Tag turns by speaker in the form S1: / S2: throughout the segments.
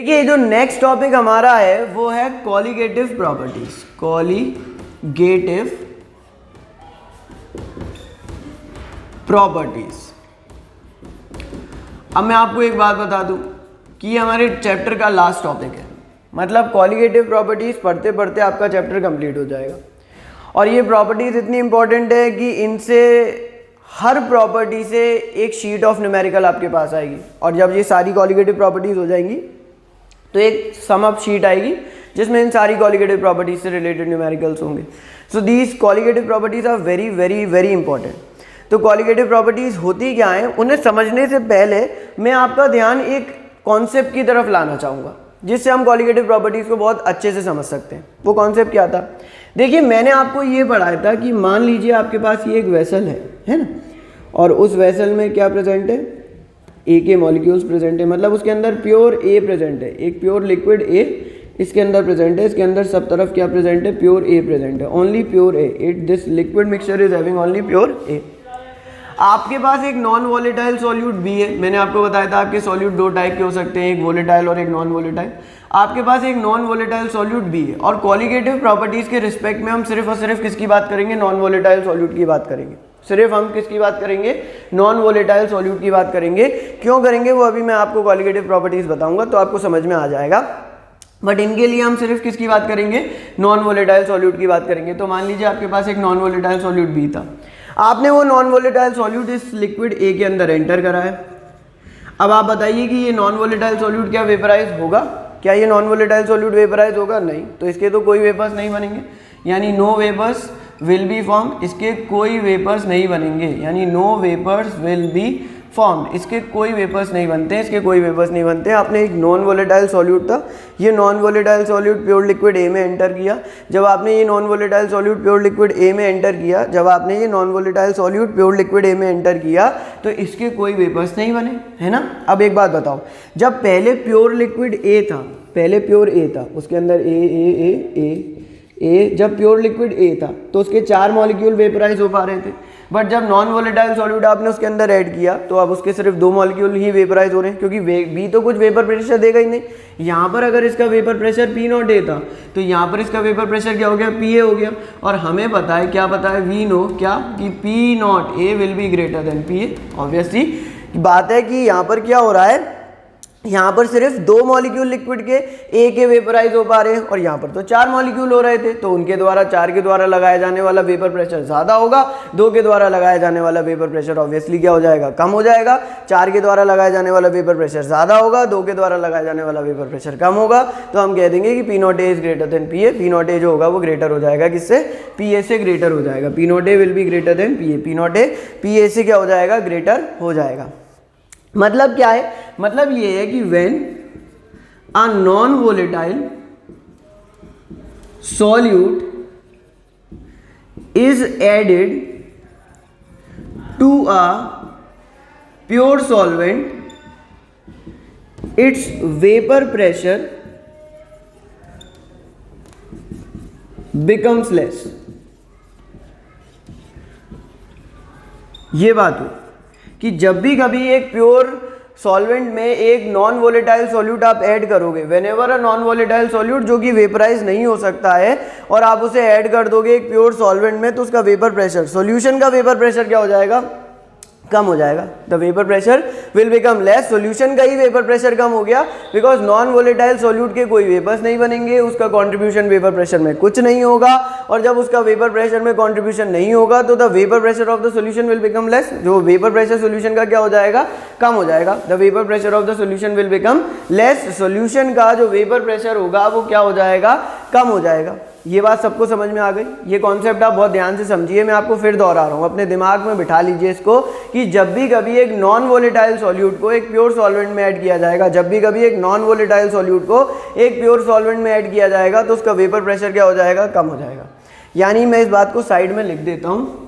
S1: देखिए जो next topic हमारा है वो है कॉलिगेटिव प्रॉपर्टीज। Colligative properties. अब मैं आपको एक बात बता दूं कि ये हमारे चैप्टर का लास्ट टॉपिक है, मतलब कॉलिगेटिव प्रॉपर्टीज पढ़ते पढ़ते आपका चैप्टर कंप्लीट हो जाएगा। और ये प्रॉपर्टीज इतनी इंपॉर्टेंट है कि इनसे हर प्रॉपर्टी से एक शीट ऑफ न्यूमेरिकल आपके पास आएगी, और जब ये सारी कॉलिगेटिव प्रॉपर्टीज हो जाएंगी तो एक सम अप शीट आएगी जिसमें इन सारी कॉलिगेटिव प्रॉपर्टीज से रिलेटेड न्यूमेरिकल्स होंगे। So these colligative properties are very very very important. तो कॉलिगेटिव प्रॉपर्टीज होती क्या हैं, उन्हें समझने से पहले मैं आपका ध्यान एक कॉन्सेप्ट की तरफ लाना चाहूँगा जिससे हम कॉलिगेटिव प्रॉपर्टीज को बहुत अच्छे से समझ सकते हैं। वो कॉन्सेप्ट क्या था? देखिए मैंने आपको ये पढ़ाया था कि मान लीजिए आपके पास ये एक वेसल है ना, और उस वेसल में क्या प्रेजेंट है, ए के मॉलिक्यूल्स प्रेजेंट है, मतलब उसके अंदर प्योर ए प्रेजेंट है, एक प्योर लिक्विड ए इसके अंदर प्रेजेंट है। इसके अंदर सब तरफ क्या प्रेजेंट है, प्योर ए प्रेजेंट है, only pure A. It this liquid mixture is having only pure A. आपके पास एक नॉन वोलेटाइल सॉल्यूट भी है। मैंने आपको बताया था आपके सॉल्यूट दो टाइप के हो सकते हैं, एक वोलेटाइल और एक नॉन वोलेटाइल। आपके पास एक नॉन वोलेटाइल सॉल्यूट भी है, और कॉलिगेटिव प्रॉपर्टीज के रिस्पेक्ट में हम सिर्फ और सिर्फ किसकी बात करेंगे, नॉन वोलेटाइल सॉल्यूट की बात करेंगे। सिर्फ हम किसकी बात करेंगे, नॉन वोलेटाइल सॉल्यूट की बात करेंगे। क्यों करेंगे वो अभी मैं आपको कॉलिगेटिव प्रॉपर्टीज बताऊंगा तो आपको समझ में आ जाएगा, बट इनके लिए हम सिर्फ किसकी बात करेंगे, नॉन वोलेटाइल सॉल्यूट की बात करेंगे। तो मान लीजिए आपके पास एक नॉन वोलेटाइल सॉल्यूट भी था, आपने वो नॉन वोलेटाइल सॉल्यूट इस लिक्विड ए के अंदर एंटर करा है। अब आप बताइए कि ये नॉन वोलेटाइल सॉल्यूट क्या वेपराइज होगा? क्या ये नॉन वोलेटाइल सॉल्यूट वेपराइज होगा? नहीं। तो इसके तो कोई वेपर्स नहीं बनेंगे, यानी no vapours will be form. इसके कोई वेपर्स नहीं बनेंगे, यानी no vapours will be form. इसके कोई वेपर्स नहीं बनते, इसके कोई वेपर्स नहीं बनते। आपने एक नॉन वोलेटाइल सॉल्यूट था, ये non volatile solute pure liquid A में एंटर किया। जब आपने ये non volatile solute pure liquid A में एंटर किया, जब आपने ये non volatile solute pure liquid A में एंटर किया तो इसके कोई वेपर्स नहीं बने, है ना। अब एक बात बताओ, जब पहले प्योर लिक्विड ए था, पहले प्योर ए था, उसके अंदर ए जब प्योर लिक्विड ए था तो उसके 4 मॉलिक्यूल वेपराइज हो पा रहे थे। बट जब नॉन वोलेटाइल सॉल्यूट आपने उसके अंदर ऐड किया तो अब उसके सिर्फ 2 मॉलिक्यूल ही वेपराइज हो रहे हैं, क्योंकि बी तो कुछ वेपर प्रेशर देगा ही नहीं। यहाँ पर अगर इसका वेपर प्रेशर P0 था तो यहाँ पर इसका वेपर प्रेशर क्या हो गया, PA हो गया। और हमें पता है, क्या पता है, वी नो क्या, कि P0 A will be greater than PA। Obviously बात है कि यहाँ पर क्या हो रहा है, यहाँ पर सिर्फ 2 मॉलिक्यूल लिक्विड के ए के वेपराइज हो पा रहे हैं, और यहाँ पर तो 4 मॉलिक्यूल हो रहे थे, तो उनके द्वारा 4 के द्वारा लगाया जाने वाला वेपर प्रेशर ज़्यादा होगा, 2 के द्वारा लगाया जाने वाला वेपर प्रेशर ऑब्वियसली क्या हो जाएगा, कम हो जाएगा। 4 के द्वारा लगाया जाने वाला वेपर प्रेशर ज़्यादा होगा, 2 के द्वारा लगाया जाने वाला वेपर प्रेशर कम होगा। तो हम कह देंगे कि P0 A is greater than PA। P0 A जो होगा वो ग्रेटर हो जाएगा किससे, PA से ग्रेटर हो जाएगा। P0 A will be greater than PA। P0 A PA से क्या हो जाएगा, ग्रेटर हो जाएगा। मतलब क्या है, मतलब ये है कि when a non-volatile solute is added to a pure solvent, its vapor pressure becomes less। ये बात हो कि जब भी कभी एक प्योर सॉल्वेंट में एक नॉन वोलेटाइल सॉल्यूट आप ऐड करोगे, व्हेनेवर अ नॉन वोलेटाइल सॉल्यूट जो कि वेपराइज नहीं हो सकता है, और आप उसे ऐड कर दोगे एक प्योर सॉल्वेंट में, तो उसका वेपर प्रेशर, सॉल्यूशन का वेपर प्रेशर क्या हो जाएगा, कम हो जाएगा। The vapour pressure will become less. Solution का ही वेपर प्रेशर कम हो गया, बिकॉज नॉन वोलेटाइल सॉल्यूट के कोई वेपर्स नहीं बनेंगे, उसका कंट्रीब्यूशन वेपर प्रेशर में कुछ नहीं होगा, और जब उसका वेपर प्रेशर में कंट्रीब्यूशन नहीं होगा तो the vapour pressure of the solution will become less. जो वेपर प्रेशर सॉल्यूशन का क्या हो जाएगा, कम हो जाएगा। The vapour pressure of the solution will become less. Solution का जो वेपर प्रेशर होगा वो क्या हो जाएगा, कम हो जाएगा। ये बात सबको समझ में आ गई? ये कॉन्सेप्ट आप बहुत ध्यान से समझिए, मैं आपको फिर दोहरा रहा हूँ, अपने दिमाग में बिठा लीजिए इसको, कि जब भी कभी एक नॉन वोलेटाइल सॉल्यूट को एक प्योर सॉल्वेंट में ऐड किया जाएगा, जब भी कभी एक नॉन वोलेटाइल सॉल्यूट को एक प्योर सॉल्वेंट में ऐड किया जाएगा तो उसका वेपर प्रेशर क्या हो जाएगा, कम हो जाएगा। यानी मैं इस बात को साइड में लिख देता हूँ,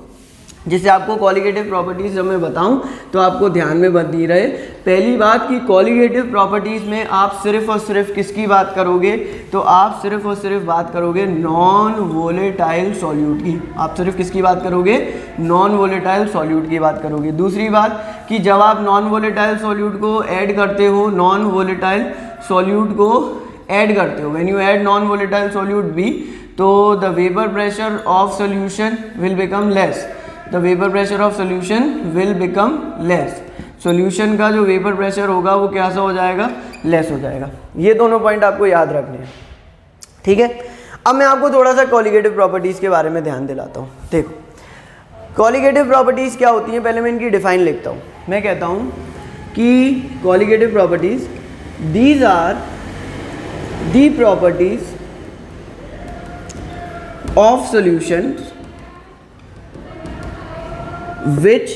S1: जिससे आपको कॉलिगेटिव प्रॉपर्टीज जब मैं बताऊं तो आपको ध्यान में बनी रहे। पहली बात कि कॉलिगेटिव प्रॉपर्टीज में आप सिर्फ और सिर्फ किसकी बात करोगे, तो आप सिर्फ और सिर्फ बात करोगे नॉन वोलेटाइल सॉल्यूट की। आप सिर्फ किसकी बात करोगे, नॉन वोलेटाइल सॉल्यूट की बात करोगे। दूसरी बात कि जब आप नॉन वोलेटाइल सॉल्यूट को ऐड करते हो नॉन वोलेटाइल सॉल्यूट को ऐड करते हो, when you add non volatile solute B, तो the vapour pressure of solution will become less, the vapour pressure of solution will become less, solution का जो vapour pressure होगा वो कैसा हो जाएगा, लेस हो जाएगा। ये दोनों पॉइंट आपको याद रखने हैं, ठीक है। अब मैं आपको थोड़ा सा कॉलिगेटिव प्रॉपर्टीज के बारे में ध्यान दिलाता हूँ। देखो कॉलिगेटिव प्रॉपर्टीज क्या होती हैं, पहले मैं इनकी डिफाइन लिखता हूँ। मैं कहता हूँ कि colligative properties, these are the properties of solutions which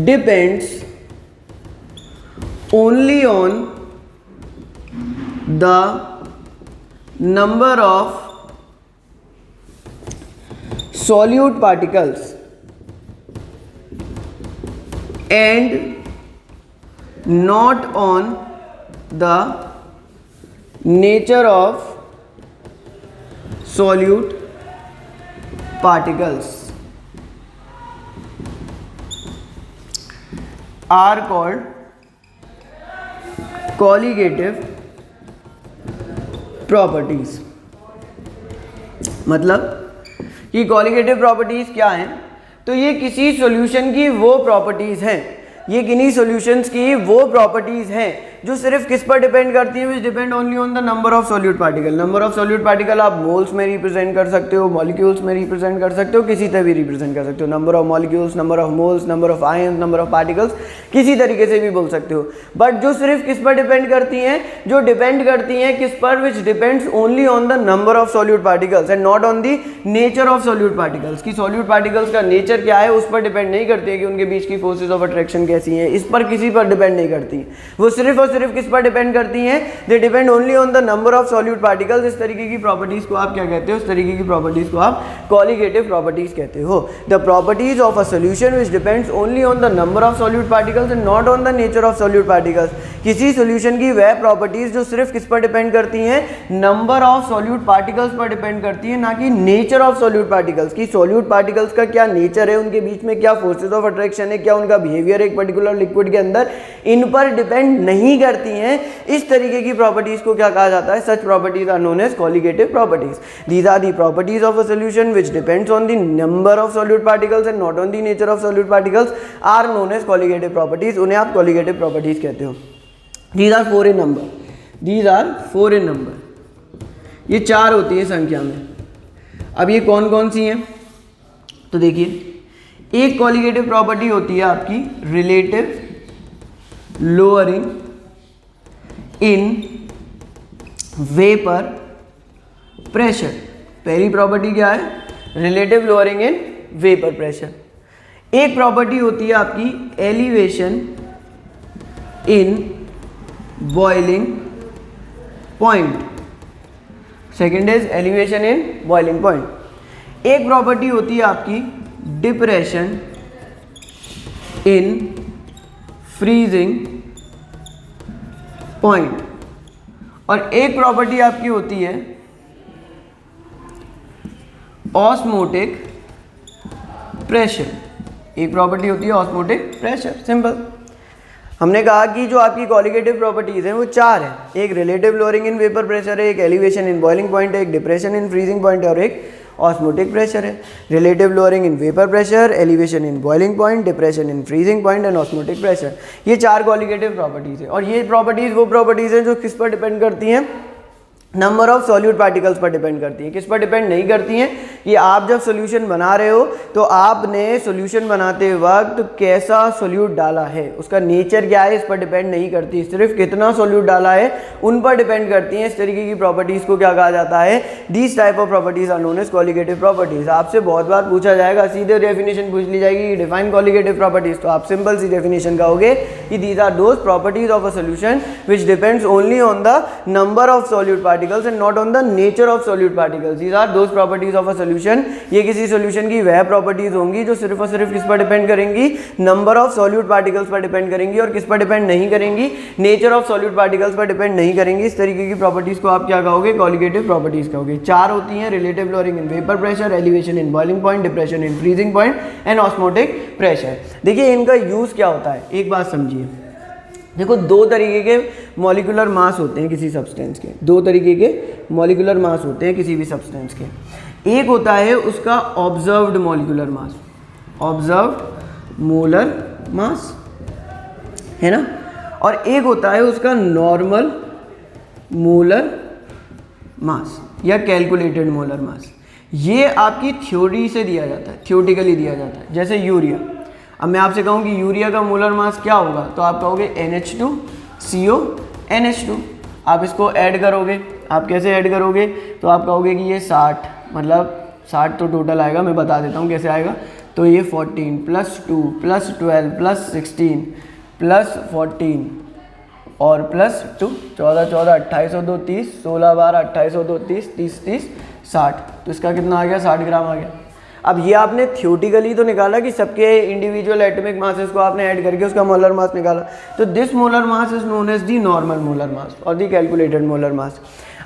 S1: depends only on the number of solute particles and not on the nature of solute particles are called colligative properties। मतलब कि कॉलिगेटिव प्रॉपर्टीज क्या हैं, तो ये किसी solution की वो properties हैं, ये किन्हीं सॉल्यूशंस की वो प्रॉपर्टीज हैं जो सिर्फ किस पर डिपेंड करती हैं, विच depend only on the number of solute particle. Number of solute particle आप मोल्स में रिप्रेजेंट कर सकते हो, मॉलिक्यूल्स में रिप्रेजेंट कर सकते हो, किसी तरह भी रिप्रेजेंट कर सकते हो, number of molecules, number of moles, number of ions, number of particles, किसी तरीके से भी बोल सकते हो। बट जो सिर्फ किस पर डिपेंड करती हैं, जो डिपेंड करती हैं किस पर, which depends only on the number of solute particles and not on the nature of solute particles. की सॉल्यूट पार्टिकल्स का नेचर क्या है उस पर डिपेंड नहीं करती है कि उनके बीच की फोर्सेज ऑफ अट्रैक्शन कैसी हैं, इस पर किसी पर डिपेंड नहीं करती, वो सिर्फ और सिर्फ किस पर डिपेंड करती हैं, they depend only on the number of solute particles. इस तरीके की प्रॉपर्टीज को आप क्या कहते हो, इस तरीके की प्रॉपर्टीज को आप कॉलिगेटिव प्रॉपर्टीज कहते हो। The properties of a solution which depends only on the number of solute particles and not on the nature of solute particles. किसी सॉल्यूशन की वह प्रॉपर्टीज जो सिर्फ किस पर डिपेंड करती हैं, नंबर ऑफ सॉल्यूट पार्टिकल्स पर डिपेंड करती है, ना कि नेचर ऑफ सॉल्यूट पार्टिकल्स। की सॉल्यूट पार्टिकल्स का क्या नेचर है, उनके बीच में क्या फोर्सेज ऑफ अट्रैक्शन है, क्या उनका बिहेवियर एक पर्टिकुलर लिक्विड के अंदर, इन पर डिपेंड नहीं करती हैं। इस तरीके की प्रॉपर्टीज को क्या कहा जाता है, such properties are known as colligative properties. These are the properties of a solution which depends on the number of solute particles and not on the nature of solute particles are known as colligative properties. उन्हें आप colligative properties कहते हो। These are 4 in number. These are 4 in number. ये 4 होती है संख्या में। अब ये कौन कौन सी हैं, तो देखिए, एक कॉलिगेटिव प्रॉपर्टी होती है आपकी relative lowering in vapour pressure. पहली प्रॉपर्टी क्या है, relative lowering in vapour pressure. एक प्रॉपर्टी होती है आपकी elevation in boiling point, second is elevation in boiling point. एक प्रॉपर्टी होती है आपकी डिप्रेशन इन फ्रीजिंग पॉइंट, और एक प्रॉपर्टी आपकी होती है ऑस्मोटिक प्रेशर। एक प्रॉपर्टी होती है ऑस्मोटिक प्रेशर। सिंपल। हमने कहा कि जो आपकी कॉलिगेटिव प्रॉपर्टीज हैं वो 4 हैं, एक relative lowering in vapour pressure है, एक एलिवेशन इन बॉइलिंग पॉइंट है, एक डिप्रेशन इन फ्रीजिंग पॉइंट है और एक ऑस्मोटिक प्रेशर है। Relative lowering in vapour pressure, elevation in boiling point, depression in freezing point and osmotic pressure, ये 4 colligative properties है। और ये प्रॉपर्टीज वो प्रॉपर्टीज हैं जो किस पर डिपेंड करती हैं, नंबर ऑफ सॉल्यूट पार्टिकल्स पर डिपेंड करती हैं। किस पर डिपेंड नहीं करती हैं, कि आप जब सॉल्यूशन बना रहे हो तो आपने सॉल्यूशन बनाते वक्त कैसा सॉल्यूट डाला है, उसका नेचर क्या है, इस पर डिपेंड नहीं करती, सिर्फ कितना सॉल्यूट डाला है उन पर डिपेंड करती हैं। इस तरीके की प्रॉपर्टीज को क्या कहा जाता है, these type of properties are known as colligative properties. आपसे बहुत बार पूछा जाएगा, सीधे डेफिनेशन पूछ ली जाएगी, डिफाइन कॉलिगेटिव प्रॉपर्टीज, तो आप सिंपल सी डेफिनेशन कहोगे कि these are those properties of a solution which depends only on the number of solute particles and not on the nature of solute particles. These are those properties of a solution. ये किसी solution की वह properties होंगी जो सिर्फ और सिर्फ किस पर डिपेंड करेंगी, number of solute particles पर डिपेंड करेंगी, और किस पर डिपेंड नहीं करेंगी, nature of solute particles पर डिपेंड नहीं करेंगी। इस तरीके की प्रॉपर्टीज को आप क्या कहोगे, कॉलिगेटिव प्रॉपर्टीज कहोगे। 4 होती हैं, relative lowering in vapour pressure, elevation in boiling point, depression in freezing point and osmotic pressure. देखिए इनका यूज क्या होता है, एक बात समझिए। देखो दो तरीके के मॉलिक्यूलर मास होते हैं किसी सब्सटेंस के, दो तरीके के मॉलिक्यूलर मास होते हैं किसी भी सब्सटेंस के। एक होता है उसका observed molecular mass, observed molar मास, है ना, और एक होता है उसका नॉर्मल मोलर मास या कैलकुलेटेड मोलर मास। ये आपकी थ्योरी से दिया जाता है, थ्योरेटिकली दिया जाता है। जैसे यूरिया, अब मैं आपसे कहूँ कि यूरिया का मोलर मास क्या होगा, तो आप कहोगे NH2CO NH2। आप इसको ऐड करोगे, आप कैसे ऐड करोगे, तो आप कहोगे कि ये 60, मतलब 60 तो टोटल आएगा, मैं बता देता हूँ कैसे आएगा। तो ये 14 + 2 + 12 + 16 + 14 और +2 14 14 28 और 2 30 16 12 28 और 2 30 30 30 60। तो इसका कितना आ गया, 60 ग्राम आ गया। अब ये आपने थ्योरेटिकली तो निकाला कि सबके इंडिविजुअल एटॉमिक मासेस को आपने ऐड करके उसका मोलर मास निकाला। तो this molar mass is known as the normal molar mass और दी कैलकुलेटेड मोलर मास।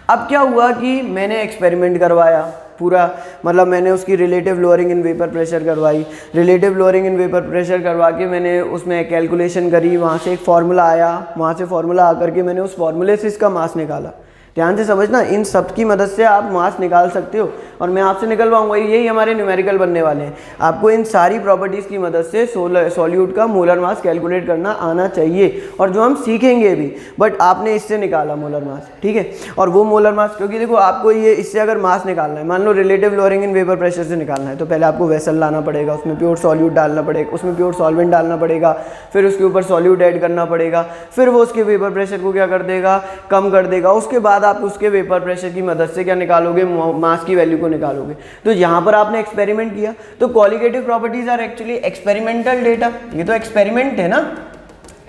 S1: अब क्या हुआ कि मैंने एक्सपेरिमेंट करवाया पूरा, मतलब मैंने उसकी relative lowering in vapour pressure करवाई, relative lowering in vapour pressure करवा के मैंने उसमें कैलकुलेशन करी, वहाँ से एक फार्मूला आया, वहाँ से फार्मूला आकर के मैंने उस फार्मूले से इसका मास निकाला। ध्यान से समझना, इन सब की मदद से आप मास निकाल सकते हो और मैं आपसे निकलवाऊंगा, यही हमारे न्यूमेरिकल बनने वाले हैं। आपको इन सारी प्रॉपर्टीज़ की मदद से सॉल्यूट का मोलर मास कैलकुलेट करना आना चाहिए और जो हम सीखेंगे भी, बट आपने इससे निकाला मोलर मास, ठीक है। और वो मोलर मास, क्योंकि देखो आपको ये इससे अगर मास निकालना है, मान लो relative lowering in vapour pressure से निकालना है, तो पहले आपको वेसल लाना पड़ेगा, उसमें प्योर सॉल्यूट डालना पड़ेगा, उसमें प्योर सॉल्वेंट डालना पड़ेगा, फिर उसके ऊपर सॉल्यूट ऐड करना पड़ेगा, फिर वो उसके वेपर प्रेशर को क्या कर देगा, कम कर देगा। उसके बाद आप उसके वेपर प्रेशर की मदद से क्या निकालोगे, मास की वैल्यू को निकालोगे। तो यहाँ पर आपने एक्सपेरिमेंट किया, तो qualitative properties are actually experimental data, ये तो एक्सपेरिमेंट है ना,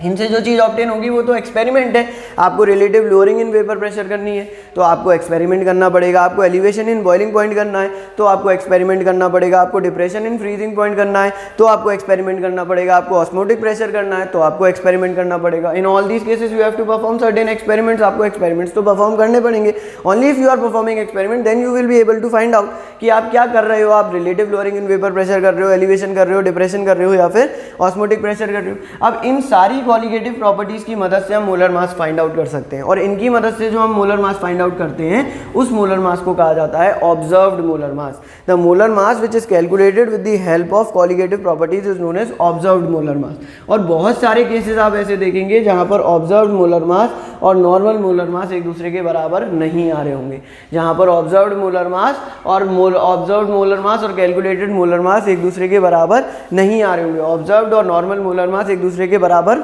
S1: इनसे जो चीज़ ऑब्टेन होगी वो तो एक्सपेरिमेंट है। आपको relative lowering in vapour pressure करनी है तो आपको एक्सपेरिमेंट करना पड़ेगा, आपको एलिवेशन इन बॉइलिंग पॉइंट करना है तो आपको एक्सपेरिमेंट करना पड़ेगा, आपको डिप्रेशन इन फ्रीजिंग पॉइंट करना है तो आपको एक्सपेरिमेंट करना पड़ेगा, आपको ऑस्मोटिक प्रेशर करना है तो आपको एक्सपेरिमेंट करना पड़ेगा। In all these cases you have to perform certain experiments, आपको एक्सपेरिमेंट्स तो परफॉर्म करने पड़ेंगे। Only if you are performing experiment then you will be able to find out कि आप क्या कर रहे हो, आप relative lowering in vapour pressure कर रहे हो, एलिवेशन कर रहे हो, डिप्रेशन कर रहे हो या फिर ऑस्मोटिक प्रेशर कर रहे हो। अब इन सारी क्वालिटेटिव प्रॉपर्टीज की मदद से हम मोलर मास फाइंड आउट कर सकते हैं और इनकी मदद से जो हम मोलर मास फाइंड आउट करते हैं उस मोलर मास को कहा जाता है observed molar mass. The molar mass which is calculated with the help of qualitative properties is known as observed molar mass. और बहुत सारे केसेस आप ऐसे देखेंगे जहां पर ऑब्जर्व्ड मोलर मास और नॉर्मल मोलर मास एक दूसरे के बराबर नहीं आ रहे होंगे, जहां पर ऑब्जर्व्ड मोलर मास और कैलकुलेटेड मोलर मास एक दूसरे के बराबर नहीं आ रहे होंगे, ऑब्जर्व्ड और नॉर्मल मोलर मास एक दूसरे के बराबर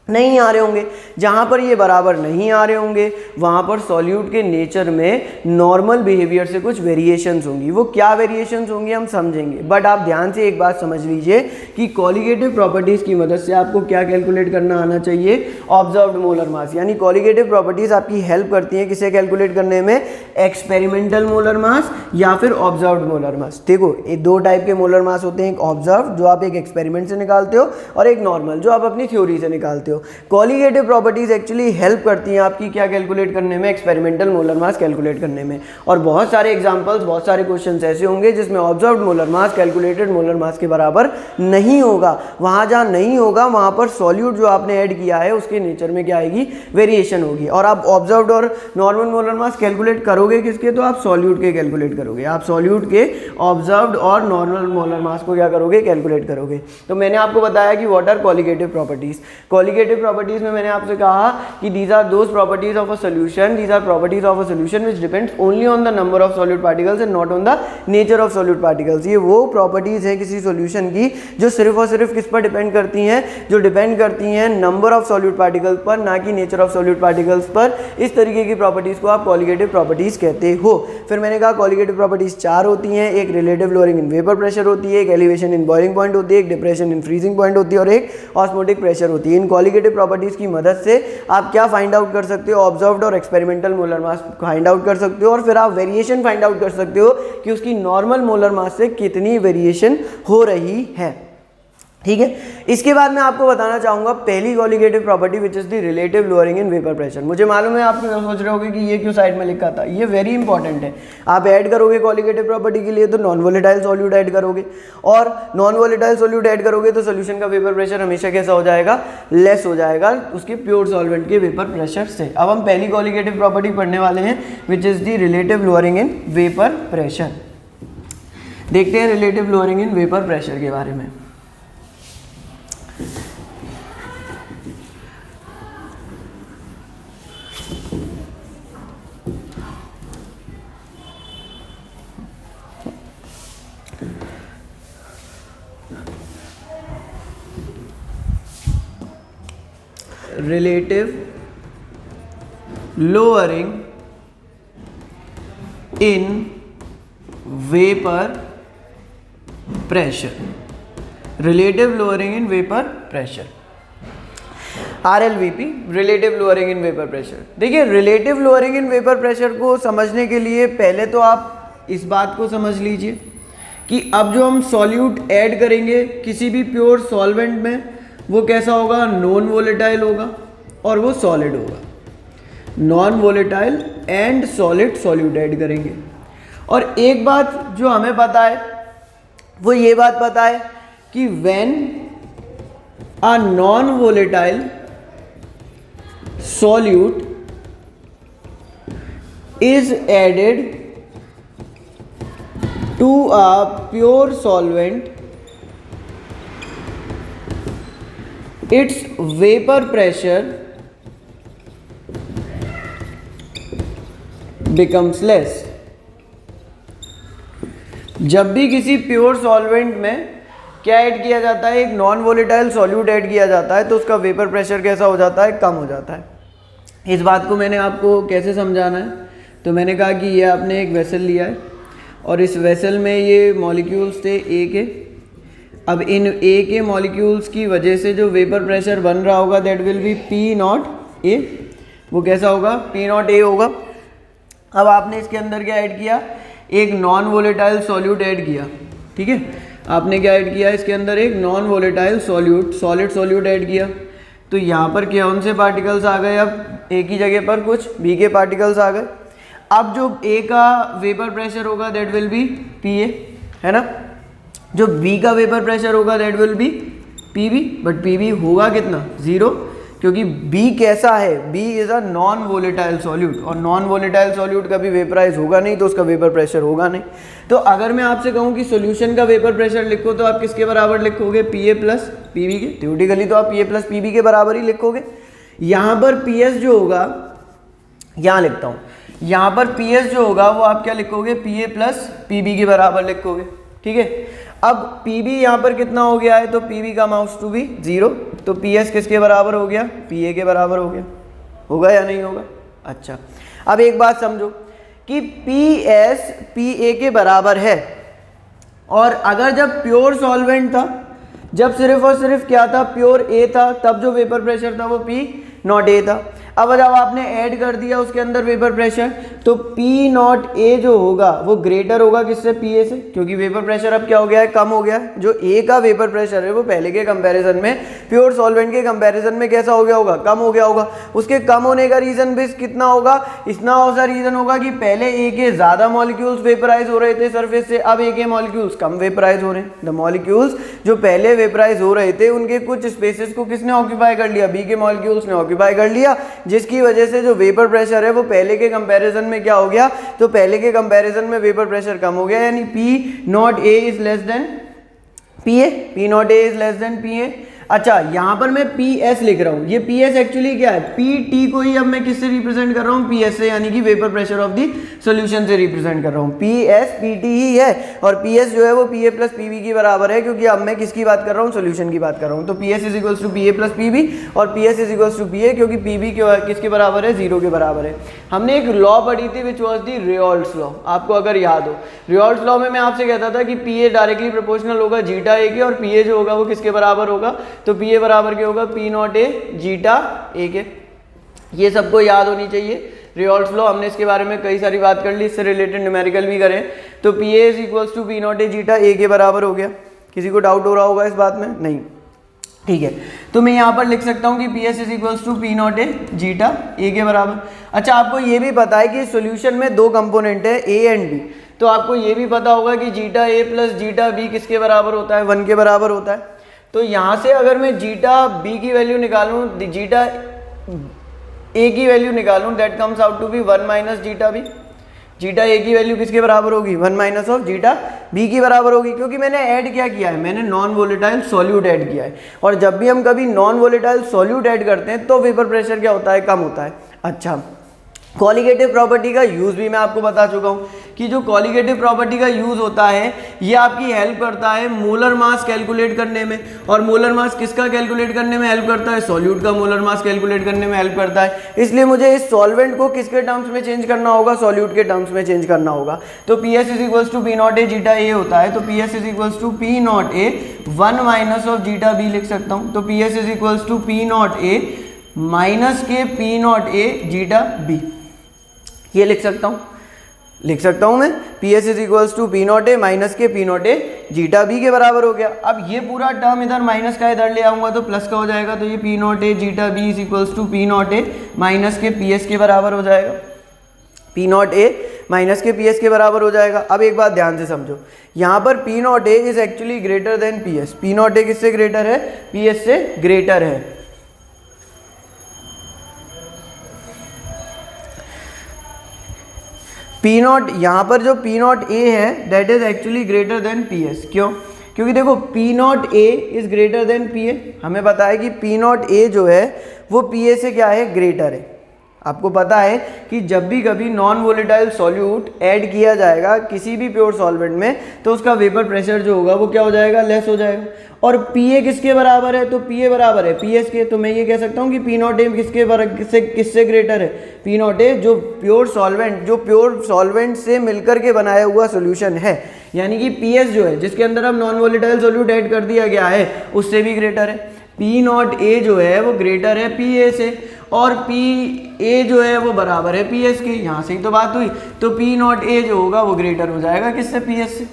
S1: नहीं आ रहे होंगे। जहाँ पर ये बराबर नहीं आ रहे होंगे वहाँ पर सॉल्यूट के नेचर में नॉर्मल बिहेवियर से कुछ वेरिएशंस होंगी। वो क्या वेरिएशंस होंगी हम समझेंगे, बट आप ध्यान से एक बात समझ लीजिए कि कॉलिगेटिव प्रॉपर्टीज़ की मदद से आपको क्या कैलकुलेट करना आना चाहिए, ऑब्जर्व्ड मोलर मास। यानी कॉलिगेटिव प्रॉपर्टीज़ आपकी हेल्प करती हैं किसे कैलकुलेट करने में, एक्सपेरिमेंटल मोलर मास या फिर ऑब्जर्व्ड मोलर मास। देखो ये दो टाइप के मोलर मास होते हैं, एक ऑब्जर्व जो आप एक एक्सपेरिमेंट से निकालते हो और एक नॉर्मल जो आप अपनी थ्योरी से निकालते हो। कॉलिगेटिव प्रॉपर्टीज एक्चुअली हेल्प करती हैं आपकी क्या कैलकुलेट करने में, एक्सपेरिमेंटल मोलर मास कैलकुलेट करने में। और बहुत सारे एग्जांपल्स, बहुत सारे क्वेश्चंस ऐसे होंगे जिसमें ऑब्जर्व्ड मोलर मास कैलकुलेटेड मोलर मास के बराबर नहीं होगा। वहां जहां नहीं होगा वहां पर सॉल्यूट जो आपने ऐड किया है उसके नेचर में क्या आएगी, वेरिएशन होगी। और आप ऑब्जर्व्ड और नॉर्मल मोलर मास कैलकुलेट करोगे किसके, तो आप सॉल्यूट के कैलकुलेट करोगे, आप सॉल्यूट के ऑब्जर्व्ड और नॉर्मल मोलर मास को क्या करोगे, कैलकुलेट करोगे। तो मैंने आपको बताया कि what are colligative properties. Colligative properties में मैंने आपसे कहा कि these are those properties of a solution, these are properties of a solution which depends only on the number of solid particles and not on the nature of solid particles. ये वो properties है किसी solution की जो सिर्फ और सिर्फ किस पर डिपेंड करती हैं, जो डिपेंड करती हैं नंबर ऑफ सॉलिड पार्टिकल्स पर, ना कि नेचर ऑफ सॉलिड पार्टिकल्स पर। इस तरीके की प्रॉपर्टीज को आप कॉलिगेटिव प्रॉपर्टीज कहते हो। फिर मैंने कहा कॉलिगेटिव प्रॉपर्टीज चार होती हैं, एक relative lowering in vapour pressure होती है, एक एलिवेशन इन बॉइलिंग पॉइंट होती है, एक डिप्रेशन इन फ्रीजिंग पॉइंट होती है और एक ऑस्मोटिक प्रेशर होती है। इन कॉलिगेटिव प्रॉपर्टीज की मदद से आप क्या फाइंड आउट कर सकते हो, ऑब्जर्व्ड और experimental molar mass find out कर सकते हो और फिर आप वेरिएशन फाइंड आउट कर सकते हो कि उसकी नॉर्मल मोलर मास से कितनी वेरिएशन हो रही है। ठीक है। इसके बाद मैं आपको बताना चाहूँगा पहली colligative property which is the relative lowering in vapour pressure. मुझे मालूम है आप सोच रहे होगे कि ये क्यों साइड में लिखा था, ये वेरी इंपॉर्टेंट है। आप ऐड करोगे कॉलिगेटिव प्रॉपर्टी के लिए तो नॉन वोलेटाइल सॉल्यूट ऐड करोगे, और नॉन वोलेटाइल सॉल्यूट ऐड करोगे तो सोल्यूशन का वेपर प्रेशर हमेशा कैसा हो जाएगा, लेस हो जाएगा उसके प्योर सॉल्वेंट के वेपर प्रेशर से। अब हम पहली कॉलिगेटिव प्रॉपर्टी पढ़ने वाले हैं which is the relative lowering in vapour pressure. देखते हैं relative lowering in vapour pressure के बारे में। Relative lowering in vapor pressure, relative lowering in vapor pressure, RLVP, relative lowering in vapor pressure। देखिए relative lowering in vapor pressure को समझने के लिए पहले तो आप इस बात को समझ लीजिए कि अब जो हम सॉल्यूट ऐड करेंगे किसी भी प्योर सॉल्वेंट में वो कैसा होगा, नॉन वोलेटाइल होगा और वो सॉलिड होगा। Non volatile and solid solute add करेंगे। और एक बात जो हमें पता है वो ये बात पता है कि when a non volatile solute is added to a pure solvent, its vapor pressure becomes less। जब भी किसी प्योर सॉल्वेंट में क्या ऐड किया जाता है, एक नॉन वोलेटाइल सॉल्यूट ऐड किया जाता है तो उसका वेपर प्रेशर कैसा हो जाता है, कम हो जाता है। इस बात को मैंने आपको कैसे समझाना है, तो मैंने कहा कि ये आपने एक वेसल लिया है और इस वेसल में ये मॉलिक्यूल्स थे ए के। अब इन ए के मॉलिक्यूल्स की वजह से जो वेपर प्रेशर बन रहा होगा that will be P not a. वो कैसा होगा, पी नॉट ए होगा। अब आपने इसके अंदर क्या ऐड किया, एक नॉन वोलेटाइल सॉल्यूट ऐड किया। ठीक है, आपने क्या ऐड किया, इसके अंदर एक non volatile solute, solid solute add किया। तो यहाँ पर कौन से पार्टिकल्स आ गए, अब ए की जगह पर कुछ बी के पार्टिकल्स आ गए। अब जो ए का वेपर प्रेशर होगा that will be P A, है ना। जो बी का वेपर प्रेशर होगा that will be P B, but P B होगा कितना, ज़ीरो, क्योंकि बी कैसा है, B is a non volatile solute और नॉन वोलेटाइल सॉल्यूट कभी वेपराइज होगा नहीं तो उसका वेपर प्रेशर होगा नहीं। तो अगर मैं आपसे कहूँ कि सॉल्यूशन का वेपर प्रेशर लिखो तो आप किसके बराबर लिखोगे, P A plus P B के। थ्योरेटिकली तो आप P A plus P B के बराबर ही लिखोगे। यहाँ पर पी एस जो होगा, यहाँ लिखता हूँ, यहाँ पर पी एस जो होगा वो आप क्या लिखोगे, P A plus P B के बराबर लिखोगे। ठीक है, अब पी बी यहाँ पर कितना हो गया है, तो पी बी का अमाउंट्स टू बी जीरो, तो पी एस किसके बराबर हो गया, पी ए के बराबर हो गया। होगा या नहीं होगा। अच्छा, अब एक बात समझो कि पी एस पी ए के बराबर है, और अगर जब प्योर सॉल्वेंट था, जब सिर्फ और सिर्फ क्या था, प्योर ए था, तब जो वेपर प्रेशर था वो पी नॉट ए था। अब जब आपने ऐड कर दिया उसके अंदर वेपर प्रेशर, तो पी नॉट ए जो होगा वो ग्रेटर होगा किससे, पी ए से, क्योंकि वेपर प्रेशर अब क्या हो गया है, कम हो गया है। जो ए का वेपर प्रेशर है वो पहले के कंपैरिजन में, प्योर सॉल्वेंट के कंपैरिजन में कैसा हो गया होगा, कम हो गया होगा। उसके कम होने का रीजन भी कितना होगा, इतना सा रीजन होगा कि पहले ए के ज्यादा मॉलिक्यूल्स वेपराइज हो रहे थे सरफेस से, अब ए के मॉलिक्यूल्स कम वेपराइज हो रहे हैं। द मॉलिक्यूल्स जो पहले वेपराइज हो रहे थे उनके कुछ स्पेसेस को किसने ऑक्यूपाई कर लिया, बी के मॉलिक्यूल्स ने ऑक्यूपाई कर लिया, जिसकी वजह से जो वेपर प्रेशर है वो पहले के कंपैरिजन में क्या हो गया, तो पहले के कंपैरिजन में वेपर प्रेशर कम हो गया, यानी P not A is less than P A, P not A is less than P ए। अच्छा, यहाँ पर मैं पी एस लिख रहा हूँ, ये पी एस एक्चुअली क्या है, पी टी को ही अब मैं किससे रिप्रेजेंट कर रहा हूँ, पी एस से, यानी कि vapour pressure of the solution से रिप्रेजेंट कर रहा हूँ। पी एस पी टी ही है, और पी एस जो है वो P A plus P B की बराबर है, क्योंकि अब मैं किसकी बात कर रहा हूँ, सॉल्यूशन की बात कर रहा हूँ। तो P S is equals to P A plus P B, और P S is equals to P A, क्योंकि पी बी किसके बराबर है, जीरो के बराबर है। हमने एक लॉ पढ़ी थी विच वॉज दी रियोल्ड्स लॉ, आपको अगर याद हो, रियोल्ड्स लॉ में मैं आपसे कहता था कि पी ए डायरेक्टली प्रोपोर्शनल होगा जीटा ए के, और पी ए जो होगा वो किसके बराबर होगा, तो पी ए बराबर के होगा P not A zeta A के। ये सबको याद होनी चाहिए। रियोल्ड्स लॉ हमने इसके बारे में कई सारी बात कर ली, इससे रिलेटेड न्यूमेरिकल भी करें, तो P A is equals to P not A zeta A के बराबर हो गया। किसी को डाउट हो रहा होगा इस बात में? नहीं, ठीक है। तो मैं यहाँ पर लिख सकता हूँ कि P S is equals to P not A zeta A के बराबर। अच्छा, आपको ये भी पता है कि सॉल्यूशन में दो कंपोनेंट है ए एंड बी, तो आपको ये भी पता होगा कि जीटा ए प्लस जीटा बी किसके बराबर होता है? 1 के बराबर होता है। तो यहाँ से अगर मैं जीटा बी की वैल्यू निकालूँ, जीटा ए की वैल्यू निकालूँ, that comes out to be 1 minus zeta B. Zeta A की वैल्यू किसके बराबर होगी? 1 माइनस ऑफ जीटा बी की बराबर होगी, क्योंकि मैंने ऐड क्या किया है? मैंने नॉन वोलेटाइल सॉल्यूट ऐड किया है। और जब भी हम कभी नॉन वोलेटाइल सॉल्यूट ऐड करते हैं तो वेपर प्रेशर क्या होता है? कम होता है। अच्छा, कॉलिगेटिव प्रॉपर्टी का यूज़ भी मैं आपको बता चुका हूँ कि जो कॉलिगेटिव प्रॉपर्टी का यूज़ होता है ये आपकी हेल्प करता है मोलर मास कैलकुलेट करने में। और मोलर मास किसका कैलकुलेट करने में हेल्प करता है? सॉल्यूट का मोलर मास कैलकुलेट करने में हेल्प करता है। इसलिए मुझे इस सॉल्वेंट को किसके टर्म्स में चेंज करना होगा? सॉल्यूट के टर्म्स में चेंज करना होगा। तो P S is equals to P not A zeta A होता है, तो P S is equals to P not A 1 minus of zeta B लिख सकता हूँ। तो P S is equals to P not A minus के P not A zeta B, ये लिख सकता हूँ मैं। P S is equals to P not A minus के P not A zeta B के बराबर हो गया। अब ये पूरा टर्म इधर माइनस का इधर ले आऊंगा तो प्लस का हो जाएगा, तो ये P not A zeta B is equals to P not A minus के पी एस के बराबर हो जाएगा। पी नॉट ए माइनस के पी एस के बराबर हो जाएगा। अब एक बात ध्यान से समझो, यहाँ पर P not A is actually greater than P S. P not a किससे ग्रेटर है? पी एस से ग्रेटर है। पी नॉट, यहाँ पर जो पी नॉट ए है that is actually greater than P S. क्यों? क्योंकि देखो P not A is greater than P ए। हमें पता है कि पी नॉट ए जो है वो पी ए से क्या है? ग्रेटर है। आपको पता है कि जब भी कभी नॉन वोलेटाइल सॉल्यूट ऐड किया जाएगा किसी भी प्योर सॉल्वेंट में तो उसका वेपर प्रेशर जो होगा वो क्या हो जाएगा? लेस हो जाएगा। और पी ए किसके बराबर है? तो पी ए बराबर है पी एस के। तो मैं ये कह सकता हूँ कि पी नॉट ए किससे ग्रेटर है? पी नॉट ए जो प्योर सॉल्वेंट से मिलकर के बनाया हुआ सोल्यूशन है, यानी कि पी एस जो है जिसके अंदर अब नॉन वोलेटाइल सॉल्यूट ऐड कर दिया गया है उससे भी ग्रेटर है। पी नॉट ए जो है वो ग्रेटर है पी ए से, और पी ए जो है वो बराबर है पी एस के। यहाँ से ही तो बात हुई। तो पी नॉट ए जो होगा वो ग्रेटर हो जाएगा किससे? पी एस से।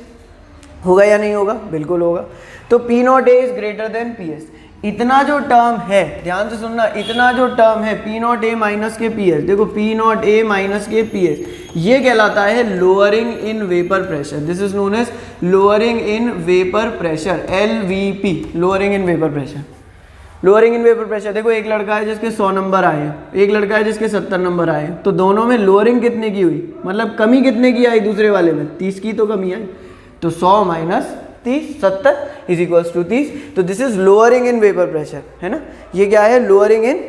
S1: होगा या नहीं होगा? बिल्कुल होगा। तो P not A is greater than P S. इतना जो टर्म है, ध्यान से सुनना, इतना जो टर्म है पी नॉट ए माइनस के पी एस, देखो पी नॉट ए माइनस के पी एस, ये कहलाता है lowering in vapour pressure. This is known as lowering in vapour pressure, LVP, lowering in vapour pressure. Lowering in vapour pressure, देखो एक लड़का है जिसके 100 नंबर आए, एक लड़का है जिसके 70 नंबर आए, तो दोनों में लोअरिंग कितने की हुई? मतलब कमी कितने की आई दूसरे वाले में? 30 की तो कमी आई। तो 100 माइनस 30, 70 इज इक्वल्स टू 30। तो this is lowering in vapour pressure, है ना? ये क्या है? लोअरिंग इन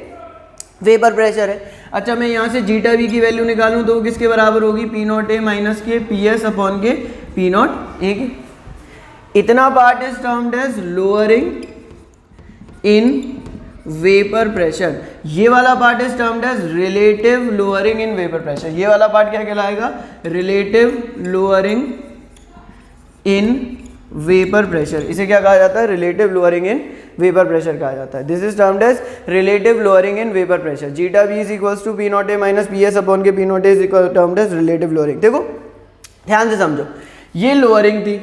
S1: वेपर प्रेशर है। अच्छा, मैं यहाँ से जीटा बी की वैल्यू निकालूँ तो किसके बराबर होगी? पी नॉट ए माइनस के पी एस अपॉन के पी नॉट ए के। इतना part is termed as lowering in vapour pressure. ये वाला part is termed as relative lowering in vapour pressure. ये वाला पार्ट क्या कहलाएगा? Relative lowering in vapour pressure. इसे क्या कहा जाता है? Relative lowering in vapour pressure कहा जाता है। This is termed as relative lowering in vapour pressure. Zeta B is equals to P not A minus P S upon के P not A is termed as relative lowering. देखो ध्यान से समझो, ये lowering थी,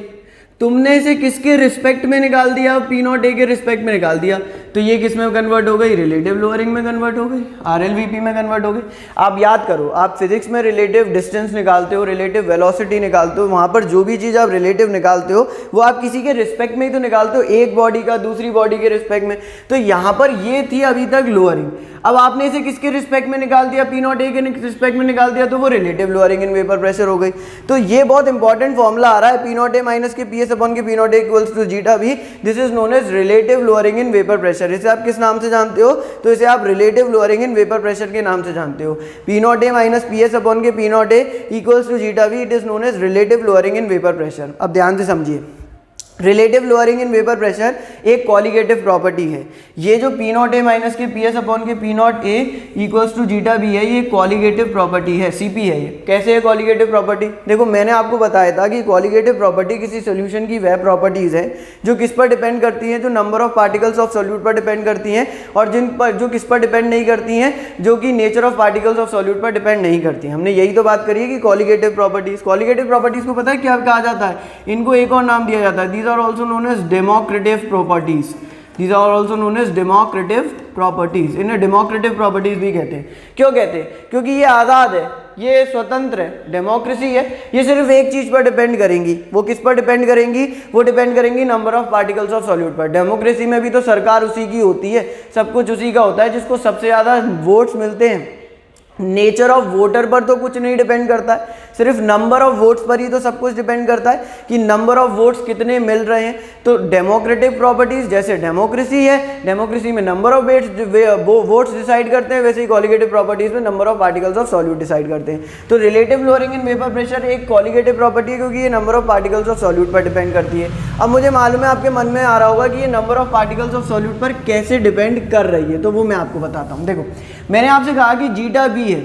S1: तुमने इसे किसके रिस्पेक्ट में निकाल दिया? पी नॉट ए के रिस्पेक्ट में निकाल दिया, तो ये किस में कन्वर्ट हो गई? रिलेटिव लोअरिंग में कन्वर्ट हो गई, RLVP में कन्वर्ट हो गई। आप याद करो, आप फिजिक्स में रिलेटिव डिस्टेंस निकालते हो, रिलेटिव वेलोसिटी निकालते हो, वहाँ पर जो भी चीज़ आप रिलेटिव निकालते हो वो आप किसी के रिस्पेक्ट में ही तो निकालते हो, एक बॉडी का दूसरी बॉडी के रिस्पेक्ट में। तो यहाँ पर ये थी अभी तक लोअरिंग, अब आपने इसे किसके रिस्पेक्ट में निकाल दिया? पी नॉट ए के रिस्पेक्ट में निकाल दिया, तो वो relative lowering in vapour pressure हो गई। तो ये बहुत इंपॉर्टेंट फॉर्मूला आ रहा है, पी नॉट ए माइनस के पी एस अपॉन के P not A equals to zeta B. This is known as relative lowering in vapour pressure. इसे आप किस नाम से जानते हो? तो इसे आप relative lowering in vapour pressure के नाम से जानते हो। P not A minus P S upon के P not A equals to zeta B, it is known as relative lowering in vapour pressure. अब ध्यान से समझिए, relative lowering in vapour pressure एक कॉलिगेटिव प्रॉपर्टी है। ये जो पी नॉट ए माइनस के पी एस अपॉन के P not A equals to zeta B है, ये कॉलिगेटिव प्रॉपर्टी है, CP है। ये कैसे है कॉलिगेटिव प्रॉपर्टी? देखो मैंने आपको बताया था कि कॉलिगेटिव प्रॉपर्टी किसी सोल्यूशन की वह प्रॉपर्टीज है जो किस पर डिपेंड करती हैं? जो number of particles of solute पर डिपेंड करती हैं, और जिन पर जो किस पर डिपेंड नहीं करती हैं? जो कि nature of particles of solute पर डिपेंड नहीं करती हैं। हमने यही तो बात करी है कि कॉलिगेटिव प्रॉपर्टीज को पता है क्या कहा जाता है? इनको एक और नाम दिया जाता है, these are also known as democrative properties. These are also known as democrative properties. इन्हें democrative properties भी कहते हैं. क्यों कहते हैं? क्योंकि ये आज़ाद है, ये स्वतंत्र है, डेमोक्रेसी है, ये सिर्फ एक चीज़ पर डिपेंड करेंगी. वो किस पर डिपेंड करेंगी? वो डिपेंड करेंगी number of particles of solute पर. डेमोक्रेसी में भी तो सरकार उसी की होती है, सब कुछ उसी का होता है, जिसको सबसे ज़्यादा वोट्स मिलते हैं. नेचर ऑफ वोटर पर तो कुछ नहीं डिपेंड करता है, सिर्फ नंबर ऑफ वोट्स पर ही तो सब कुछ डिपेंड करता है कि नंबर ऑफ वोट्स कितने मिल रहे हैं. तो डेमोक्रेटिक प्रॉपर्टीज जैसे डेमोक्रेसी है, डेमोक्रेसी में नंबर ऑफ वोट्स डिसाइड करते हैं, वैसे ही कॉलिगेटिव प्रॉपर्टीज में number of particles of solute decide करते हैं. तो relative lowering in vapour pressure एक कॉलिगेटिव प्रॉपर्टी है, क्योंकि ये number of particles of solute पर डिपेंड करती है. अब मुझे मालूम है आपके मन में आ रहा होगा कि ये number of particles of solute पर कैसे डिपेंड कर रही है, तो वो मैं आपको बताता हूँ. देखो, मैंने आपसे कहा कि जीटा बी है,